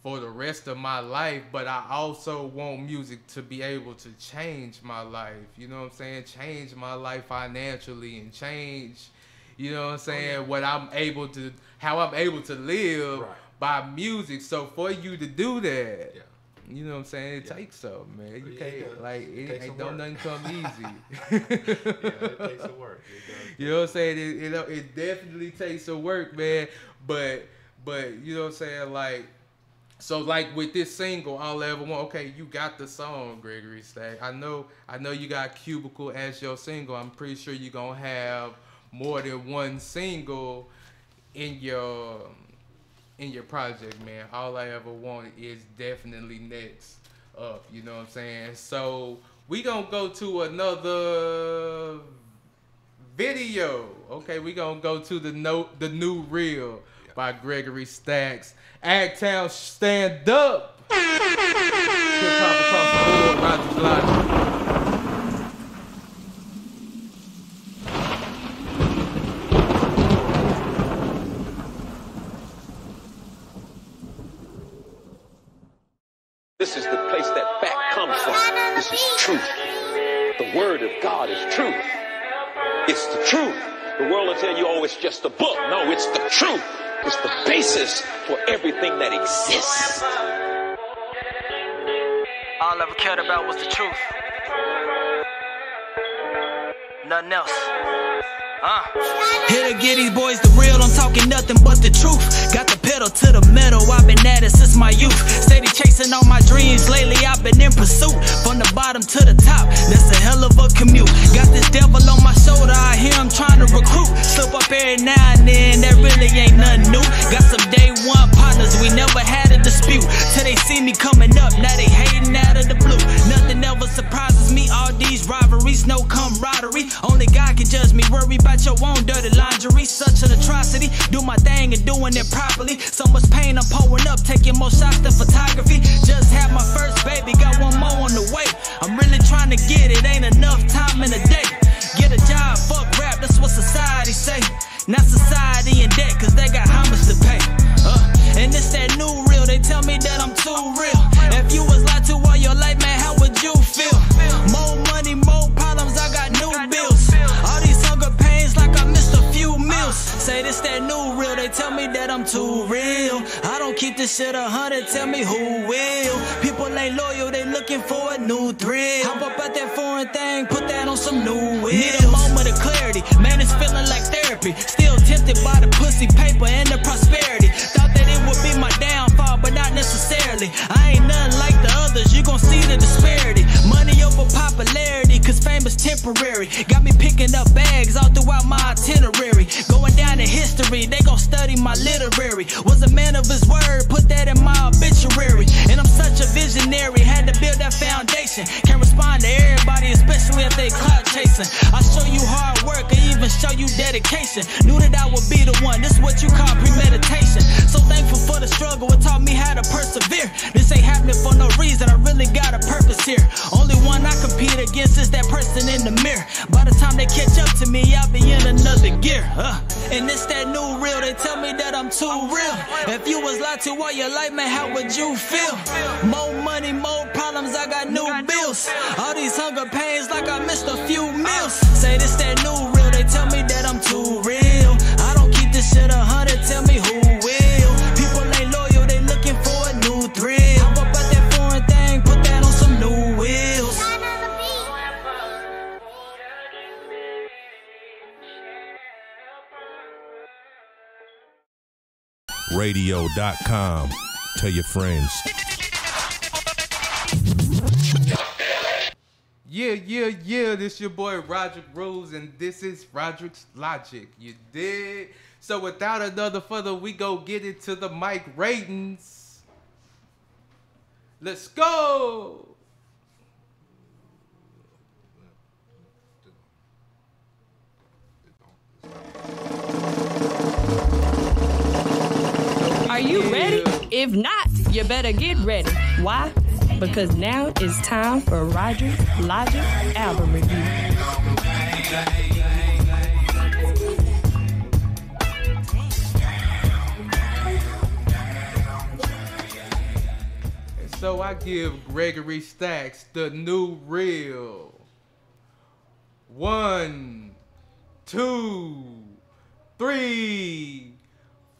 for the rest of my life, but I also want music to be able to change my life. You know what I'm saying? Change my life financially and change, you know what I'm saying, what I'm able to, how I'm able to live by music. So for you to do that, you know what I'm saying, it takes something, man. You can't, like, it ain't don't nothing come easy. It takes some work. You know what I'm saying? It definitely takes some work, man. But you know what I'm saying, like, so like with this single, All I Ever Want, okay, you got the song, Gregory Stakks. I know you got Cubicle as your single. I'm pretty sure you're gonna have more than one single in your project, man. All I Ever Want is definitely next up, you know what I'm saying? So we gonna go to another video. Okay, we gonna go to the new Real by Gregory Stakks. Agtown, stand up. Hip hop across the board, Roderick Rules. This is the place that fact comes from. This is truth. The word of God is truth. It's the truth. The world will tell you, oh, it's just a book. No, it's the truth. It's the basis for everything that exists. All I ever cared about was the truth. Nothing else. Here to get these boys the real, I'm talking nothing but the truth. Got the pedal to the metal, I've been at it since my youth. Steady chasing all my dreams, lately I've been in pursuit. From the bottom to the top, that's a hell of a commute. Got this devil on my shoulder, I hear him trying to recruit. Slip up every now and then, that really ain't nothing new. Got some day one partners, we never had a dispute. Till they see me coming up, now they hating out of the blue. Nothing ever surprises me, all these rivalries, no camaraderie. Only God can judge me, worry about your own dirty lingerie. Such an atrocity, do my thing and doing it properly. So much pain I'm pouring up, taking more shots than photography. Just had my first baby, got one more on the way. I'm really trying to get it, ain't enough time in a day. Get a job, fuck rap, that's what society say. Not society in debt, cause they got how much to pay. And it's that new real, they tell me that I'm too real. If you was lied to all your life, man, how would you feel? More money, more problems, I got new bills. All these hunger pains like I missed a few meals. Say this that new real, they tell me that I'm too real. I don't keep this shit 100, tell me who will. People ain't loyal, they looking for a new thrill. Hop up out that foreign thing, put that on some new wheels. Need a moment of clarity, man, it's feeling like therapy. Still tempted by the pussy paper and the prosperity. Thought that it would be my downfall, but not necessarily. I ain't nothing like the others, you gon' see the disparity. Money over popularity, cause fame is temporary. Got me picking up bags all throughout my itinerary. Going down in history, they gon' study my literary. Was a man of his word, put that in my obituary. And I'm such a visionary, had to build that foundation. Can't respond to everybody, especially if they clout chasing. I show you hard work, I even show you dedication. Knew that I would be the one, this what you call premeditation. So thankful for the struggle, it taught me how to persevere. This ain't happening for no reason, I really got a purpose here. Only one I compete against is that person in the mirror. By the time they catch up to me, I'll be in another gear. And it's that new real, they tell me that I'm too real. If you was lied to all your life, man, how would you feel? More money, more problems, I got new bills. All these hunger pains like I missed a few meals. Say this that new real, they tell me that I'm too real. I don't keep this shit 100, tell me who will. People ain't loyal, they looking for a new thrill. Hop up out that foreign thing, put that on some new wheels. Radio.com. Tell your friends. Yeah, this your boy Roderick Rules, and this is Roderick's Logic. You dig? So without another further, we go get into the mic ratings. Let's go! Are you ready? If not, you better get ready. Why? Because now it's time for Roderick Logic album review. I give Gregory Stakks the new reel. 1, 2, 3,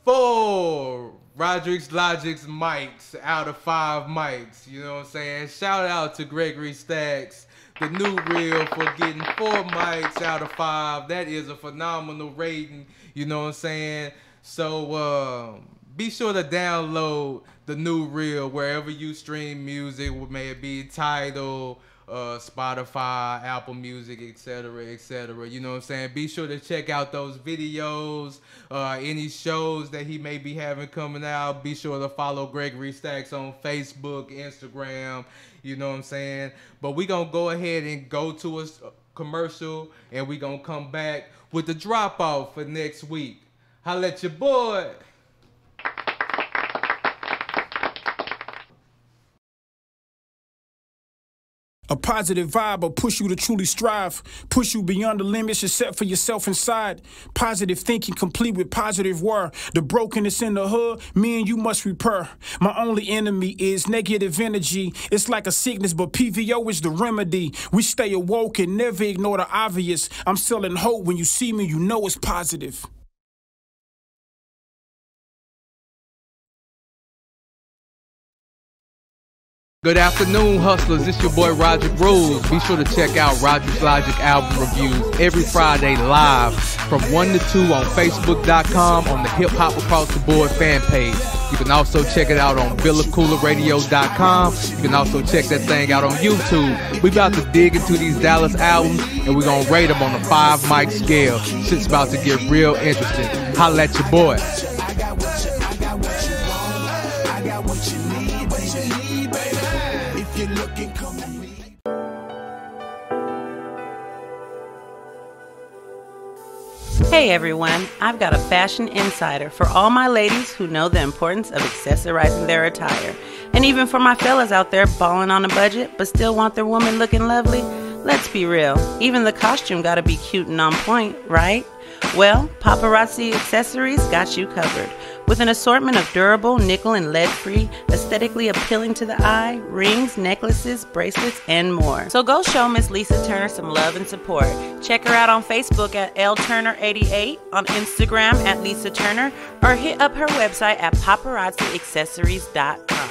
4. Roderick's Logic's mics out of 5 mics. You know what I'm saying? Shout out to Gregory Stakks, the new reel, for getting 4 mics out of 5. That is a phenomenal rating. You know what I'm saying? So be sure to download the new reel wherever you stream music, may it be Tidal, Spotify, Apple Music, etc., etc. You know what I'm saying? Be sure to check out those videos, any shows that he may be having coming out. Be sure to follow Gregory Stakks on Facebook, Instagram. You know what I'm saying? But we gonna go ahead and go to a commercial, and we gonna come back with the drop off for next week. Holla at your boy. A positive vibe will push you to truly strive, push you beyond the limits you set for yourself inside. Positive thinking complete with positive word. The brokenness in the hood, me and you must repair. My only enemy is negative energy. It's like a sickness, but PVO is the remedy. We stay awoke and never ignore the obvious. I'm selling hope. When you see me, you know it's positive. Good afternoon, hustlers. It's your boy Roderick Rules. Be sure to check out Roderick's Logic album reviews every Friday live from 1 to 2 on Facebook.com on the Hip Hop Across the Board fan page. You can also check it out on VillaCoolerRadio.com. You can also check that thing out on YouTube. We about to dig into these Dallas albums, and we're going to rate them on a 5 mic scale. Shit's about to get real interesting. Holla at your boy. Hey everyone, I've got a fashion insider for all my ladies who know the importance of accessorizing their attire. And even for my fellas out there balling on a budget but still want their woman looking lovely. Let's be real, even the costume gotta be cute and on point, right? Well, Paparazzi Accessories got you covered. With an assortment of durable, nickel and lead-free, aesthetically appealing to the eye, rings, necklaces, bracelets, and more. So go show Miss Lisa Turner some love and support. Check her out on Facebook at LTurner88, on Instagram at Lisa Turner, or hit up her website at paparazziaccessories.com.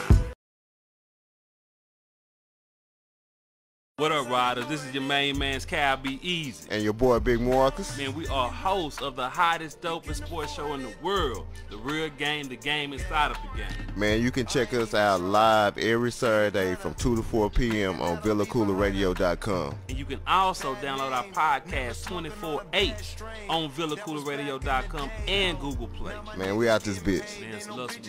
What up, riders? This is your main man's Cal Be Easy. And your boy Big Marcus. Man, we are hosts of the hottest, dopest sports show in the world. The Real Game, the game inside of the game. Man, you can check us out live every Saturday from 2 to 4 p.m. on VillaCoolerRadio.com. And you can also download our podcast 24/8 on VillaCoolerRadio.com and Google Play. Man, we out this bitch. Man, it's love some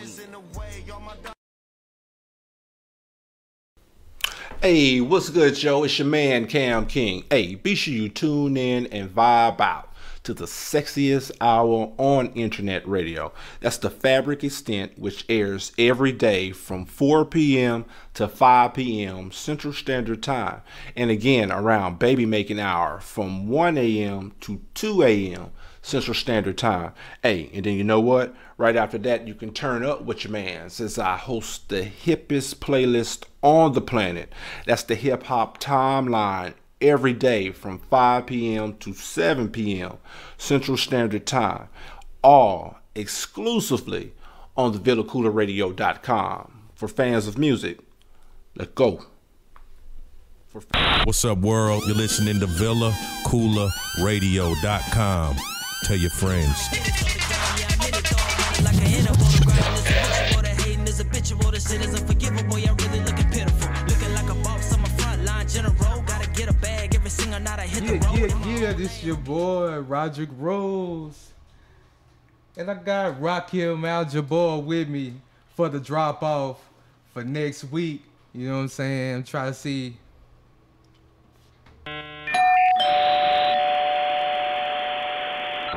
Hey, what's good, Joe? It's your man, Cam King. Hey, be sure you tune in and vibe out to the sexiest hour on internet radio. That's the Fabric Extent, which airs every day from 4 p.m. to 5 p.m. Central Standard Time. And again, around baby making hour from 1 a.m. to 2 a.m. Central Standard Time. Hey, and then you know what? Right after that, you can turn up with your man, since I host the hippest playlist on the planet. That's the Hip Hop Timeline, every day from 5 p.m. to 7 p.m. Central Standard Time. All exclusively on the VillaCoolerRadio.com. For fans of music, let's go. What's up, world? You're listening to VillaCoolerRadio.com. Tell your friends. Yeah, this your boy Roderick Rules, and I got Rakim Al-Jabbaar with me for the drop off for next week. You know what I'm saying? I'm trying to see.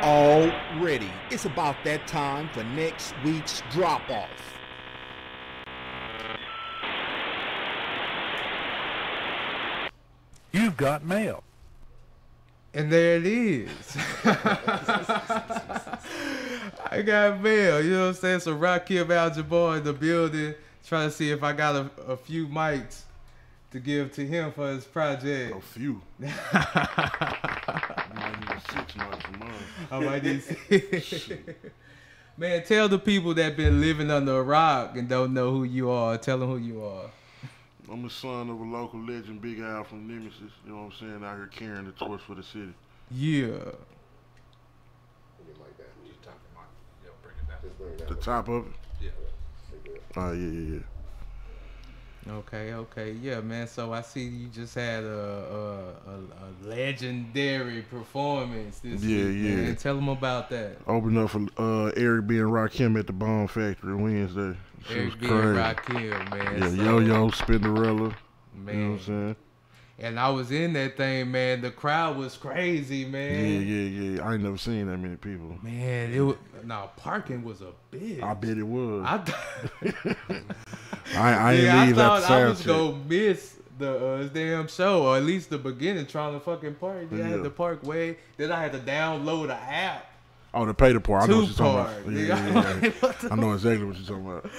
Already, it's about that time for next week's drop off. You've got mail. And there it is. I got mail, you know what I'm saying? So Rakim Al-Jabbaar in the building, try to see if I got a few mics to give to him for his project. A few. I might need 6. Man, tell the people that been living under a rock and don't know who you are. Tell them who you are. I'm the son of a local legend, Big Al from Nemesis. You know what I'm saying? Out here carrying the torch for the city. Yeah. The top of it? Yeah. Yeah. Okay, yeah, man. So I see you just had a legendary performance this week. Man. Tell them about that. Opened up for Eric B. and Rakim at the Bomb Factory Wednesday. Eric B. and Rakim, man. Yeah, Yo-Yo, Spinderella. Man. You know what I'm saying? And I was in that thing, man. The crowd was crazy, man. Yeah. I ain't never seen that many people. Man, it was parking was a bitch. I bet it was. I I ain't leave thought at the I sound was check. gonna miss the damn show, or at least the beginning, trying to fucking park. I had to park way. Then I had to download an app. Oh, the pay to park. I know what you're talking Two-part. about. Yeah. I know exactly what you're talking about.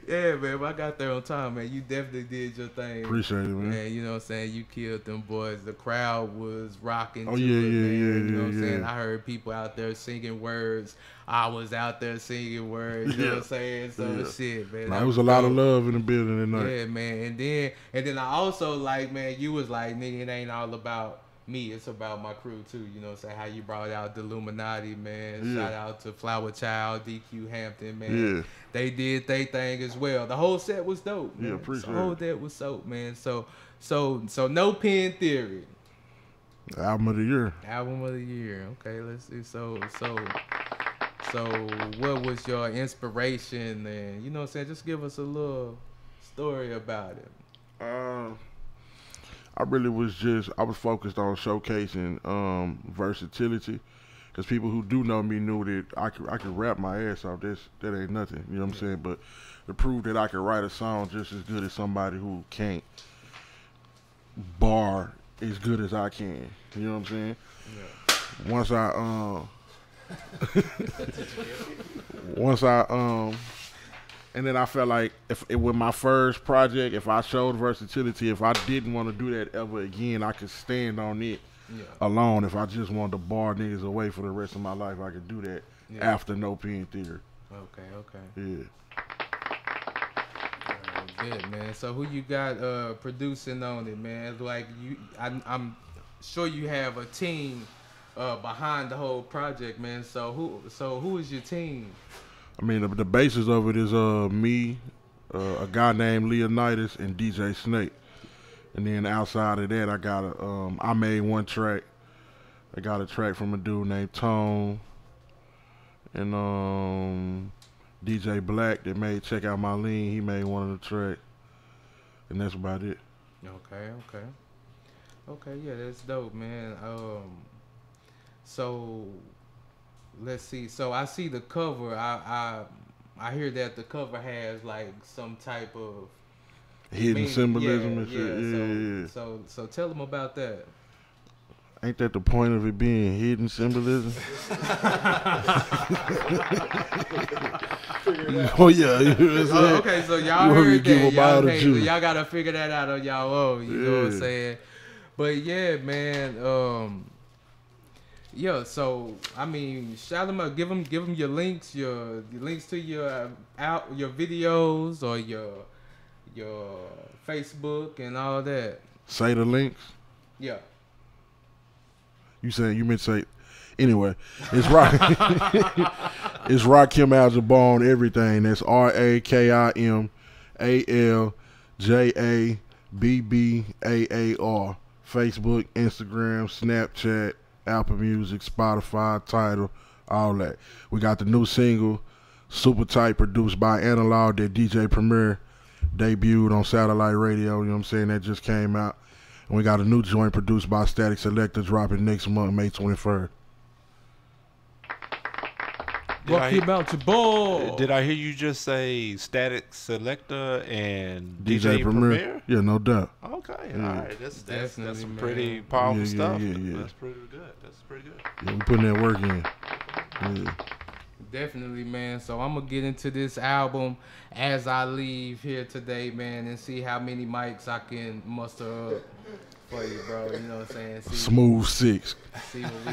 Yeah, man. But I got there on time, man. You definitely did your thing. Appreciate it, man. You know what I'm saying? You killed them boys. The crowd was rocking. Oh, to yeah, it, man. yeah. You know what I'm saying? I heard people out there singing words. I was out there singing words. You know what I'm saying? So shit, man. Nah, it was a lot of love in the building that night. Yeah, man. And then I also like, man, you was like, nigga, it ain't all about me, it's about my crew too. You know what I'm saying? How you brought out the Illuminati, man. Shout out to Flower Child, DQ Hampton, man. They did their thing as well. The whole set was dope, man. Appreciate the whole set was soap, man. So No Pen Theory. Album of the year. Album of the year. Okay, let's see. So what was your inspiration? And you know what I'm saying? Just give us a little story about it. I was focused on showcasing versatility, because people who do know me knew that I could rap my ass off. That ain't nothing, you know what I'm saying? But to prove that I could write a song just as good as somebody who can't bar as good as I can, you know what I'm saying? Yeah. And then I felt like with my first project, if I showed versatility, if I didn't want to do that ever again, I could stand on it alone. If I just wanted to bar niggas away for the rest of my life, I could do that after No Pen Theory. Okay. Yeah. Good, man. So who you got producing on it, man? Like I'm sure you have a team behind the whole project, man. So who is your team? I mean, the basis of it is me, a guy named Leonidas, and DJ Snake. And then outside of that, I made one track. I got a track from a dude named Tone, and DJ Black that made Check Out My Lean. He made one of the tracks, and that's about it. Okay, yeah, that's dope, man. So let's see. So I see the cover. I hear that the cover has like some type of hidden symbolism and shit. Yeah. So tell them about that. Ain't that the point of it being hidden symbolism? Oh yeah. Okay, so y'all heard that. Y'all gotta figure that out on y'all own. You know what I'm saying? But yeah, man. So I mean, shout them out. Give them your links, your links to your videos or your Facebook and all that. Say the links. Yeah. You meant to say. Anyway, it's it's Rakim Al-Jabbaar on everything. That's RAKIM ALJABBAAR. Facebook, Instagram, Snapchat, Apple Music, Spotify, Tidal, all that. We got the new single, Super Tight, produced by Analog, that DJ Premier debuted on satellite radio, you know what I'm saying? That just came out. And we got a new joint produced by Static Selector, dropping next month, May 23rd. Rakim Al-Jabbaar. Did I hear you just say Static Selector and DJ Premier? Yeah, no doubt. Okay, yeah. All right. That's some pretty powerful stuff. Yeah. That's pretty good. Yeah, we putting that work in. Yeah. Definitely, man. So I'm gonna get into this album as I leave here today, man, and see how many mics I can muster up for you, bro. You know what I'm saying? See, Smooth 6. see what we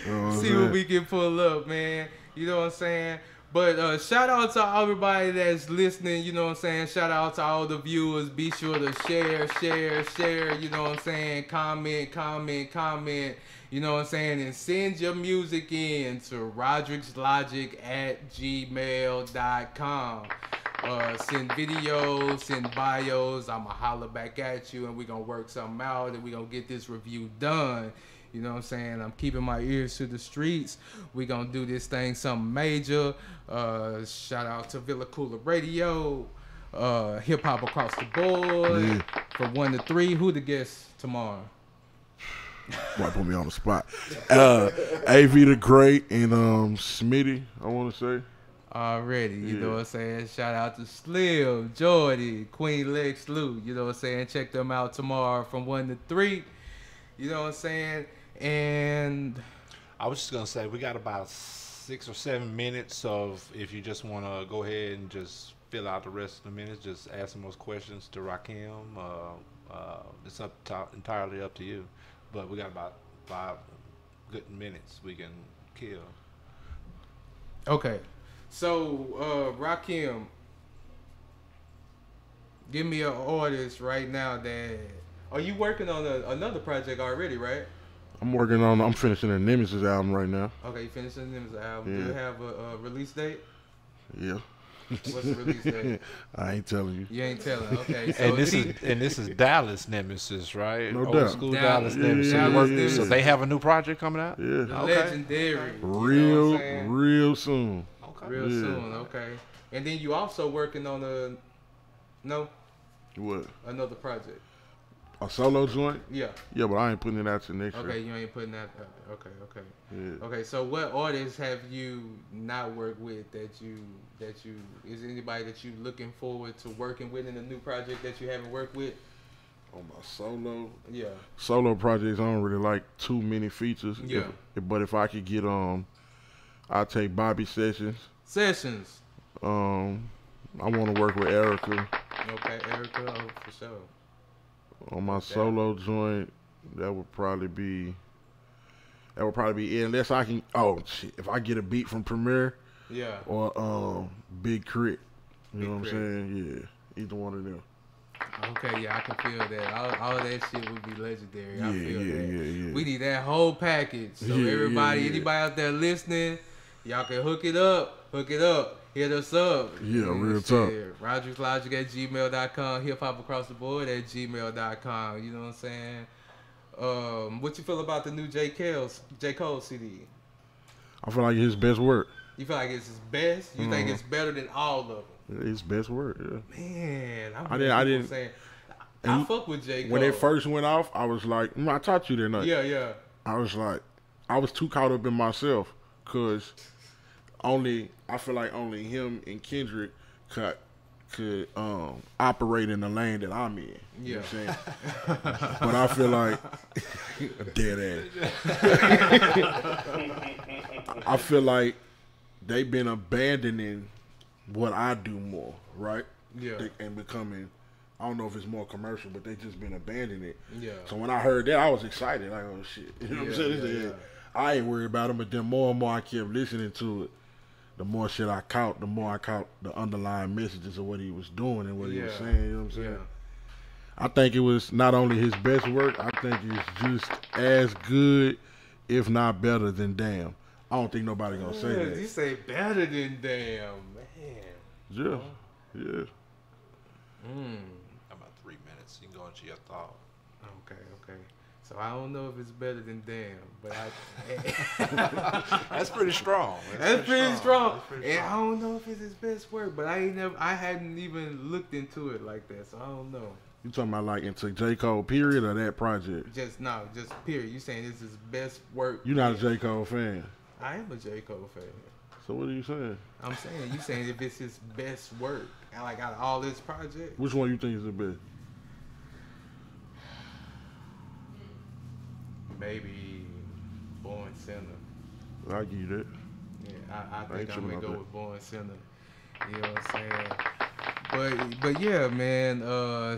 can see what we can pull up, man. You know what I'm saying? But shout out to everybody that's listening, you know what I'm saying? Shout out to all the viewers. Be sure to share, you know what I'm saying? Comment, you know what I'm saying? And send your music in to roderickslogic@gmail.com. Send videos, send bios. I'ma holler back at you, and we're gonna work something out, and we're gonna get this review done. You know what I'm saying? I'm keeping my ears to the streets. We're gonna do this thing something major. Shout out to Villa Coola Radio, hip hop across the board. From 1 to 3. Who the guest tomorrow? Might put me on the spot. AV the Great and Smitty, I want to say. Already, you know what I'm saying? Shout out to Slim, Jordy, Queen Lex Lou, you know what I'm saying? Check them out tomorrow from 1 to 3. You know what I'm saying? And I was just going to say, we got about 6 or 7 minutes of, if you just want to go ahead and just fill out the rest of the minutes, just ask some those questions to Rakim. It's entirely up to you. But we got about 5 good minutes we can kill. Okay. So, Rakim, give me an artist right now that... Are you working on another project already, right? I'm finishing the Nemesis album right now. Okay, you finishing the Nemesis album. Yeah. Do you have a release date? Yeah. What's the release date? I ain't telling you. You ain't telling. Okay. So and this is Dallas Nemesis, right? No Old doubt. school Dallas Nemesis. Dallas So they have a new project coming out? Yeah. The Okay. legendary. Real soon. Okay. Real soon, okay. And then you also working on another project. A solo joint? Yeah. Yeah, but I ain't putting it out till next year. Okay, you ain't putting that. Okay. Yeah. Okay, so what artists have you not worked with that you is anybody that you looking forward to working with in a new project that you haven't worked with? On my solo? Yeah. Solo projects, I don't really like too many features. Yeah. But if I could get I'll take Bobby Sessions. Sessions. I want to work with Erica. Okay, Erica, for sure. On my solo joint, that would probably be it. Unless I can, if I get a beat from Premier, yeah, or Big Crit, you Big know what Crit. I'm saying? Yeah, either one of them. Okay, yeah, I can feel that. All that shit would be legendary. I feel that. Yeah. We need that whole package. So anybody out there listening, y'all can hook it up. Hit us up. Yeah, real talk. RodericksLogic@gmail.com. Hip hop across the board @gmail.com. You know what I'm saying? What you feel about the new J. Cole CD? I feel like his best work. You feel like it's his best? You think it's better than all of them? His best work, yeah. Man, I didn't. Saying, I fuck with J. Cole. When it first went off, I was like, I taught you that night. Yeah. I was like, I was too caught up in myself, cause I feel like only him and Kendrick could operate in the lane that I'm in. You know what I'm saying? But I feel like dead ass. I feel like they've been abandoning what I do more, right? Yeah. And becoming, I don't know if it's more commercial, but they just been abandoning it. Yeah. So when I heard that, I was excited. Like, oh shit. You know what I'm saying? Yeah. I ain't worried about it, but then more and more I kept listening to it, the more shit I caught, the underlying messages of what he was doing and what he was saying. You know what I'm saying? Yeah. I think it was not only his best work, I think it's just as good, if not better than Damn. I don't think nobody gonna say that. You say better than Damn, man. Yeah. About 3 minutes. You can go into your thought. Okay. So I don't know if it's better than Damn, but That's pretty strong. That's pretty strong. And I don't know if it's his best work, but I hadn't even looked into it like that, so I don't know. You talking about like into J. Cole period or that project? Just period. You saying this is his best work? You're not a J. Cole fan. I am a J. Cole fan. So what are you saying? I'm saying you saying if it's his best work, like out of all this project. Which one you think is the best? Maybe Born Center. I'll give you that. Yeah, I think I'm gonna go with Born Center. You know what I'm saying? But yeah, man.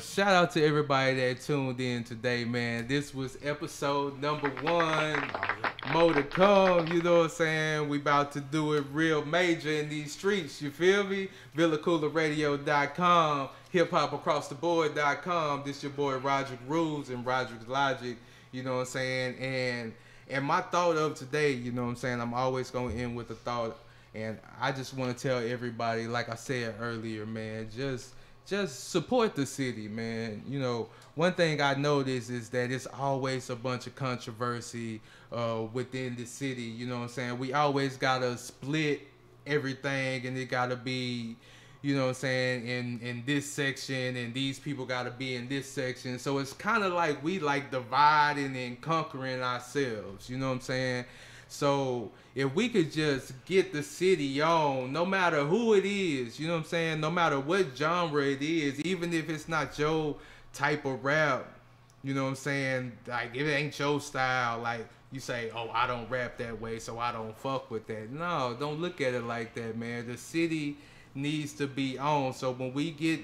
Shout out to everybody that tuned in today, man. This was episode number 1. More to come. You know what I'm saying? We about to do it real major in these streets. You feel me? VillaCoolaRadio.com, HipHopAcrossTheBoard.com. This your boy Roderick Rules and Roderick's Logic. You know what I'm saying? And my thought of today, you know what I'm saying? I'm always gonna end with a thought. And I just want to tell everybody, like I said earlier, man, just support the city, man. You know, one thing I noticed is that it's always a bunch of controversy within the city. You know what I'm saying? We always got to split everything, and it got to be, you know what I'm saying, in this section, and these people got to be in this section. So it's kind of like we like dividing and conquering ourselves. You know what I'm saying? So if we could just get the city on, no matter who it is, you know what I'm saying, no matter what genre it is, even if it's not your type of rap, you know what I'm saying, like if it ain't your style, like you say, oh, I don't rap that way, so I don't fuck with that. No, don't look at it like that, man. The city needs to be on. So when we get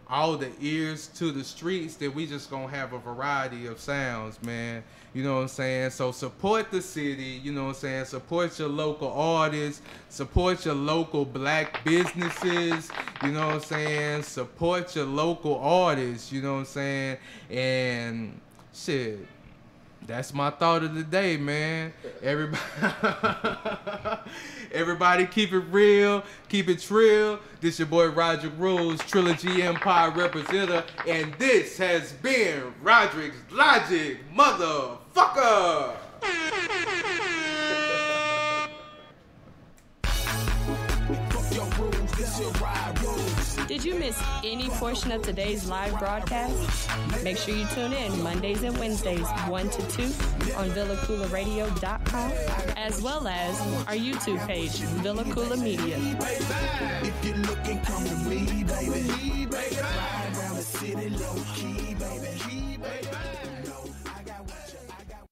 all the ears to the streets, then we just gonna have a variety of sounds, man. You know what I'm saying? So support the city, you know what I'm saying? Support your local artists, support your local black businesses, you know what I'm saying? Support your local artists, you know what I'm saying? And shit, that's my thought of the day, man. Everybody keep it real, keep it trill. This your boy Roderick Rules, Trilogy Empire representative, and this has been Roderick's Logic, motherfucker. Did you miss any portion of today's live broadcast? Make sure you tune in Mondays and Wednesdays, 1 to 2 on VillaCoolaRadio.com, as well as our YouTube page, Villa Koola Media. If you're looking, come to me, baby. Ride around the city low key, baby. I got what you, I got.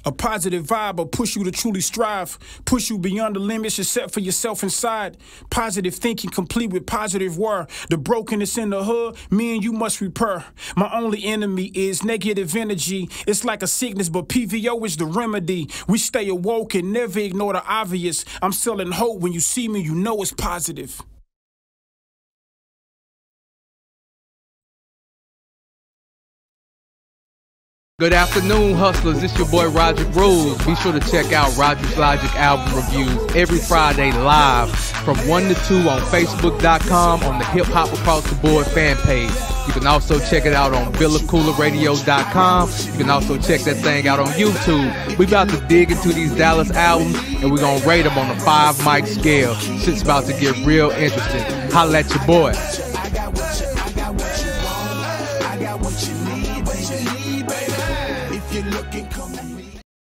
A positive vibe will push you to truly strive, push you beyond the limits you set for yourself inside. Positive thinking complete with positive word. The brokenness in the hood, me and you must repair. My only enemy is negative energy. It's like a sickness, but PVO is the remedy. We stay awoke and never ignore the obvious. I'm selling hope. When you see me, you know it's positive. Good afternoon, hustlers. It's your boy Roderick Rules. Be sure to check out Roderick's Logic album reviews every Friday live from 1 to 2 on Facebook.com on the Hip Hop Across the Board fan page. You can also check it out on VillaCoolaRadio.com. You can also check that thing out on YouTube. We about to dig into these Dallas albums, and we're going to rate them on a 5-mic scale. Shit's about to get real interesting. Holla at your boy. I got what you want, I got what you need, baby. If you're looking, come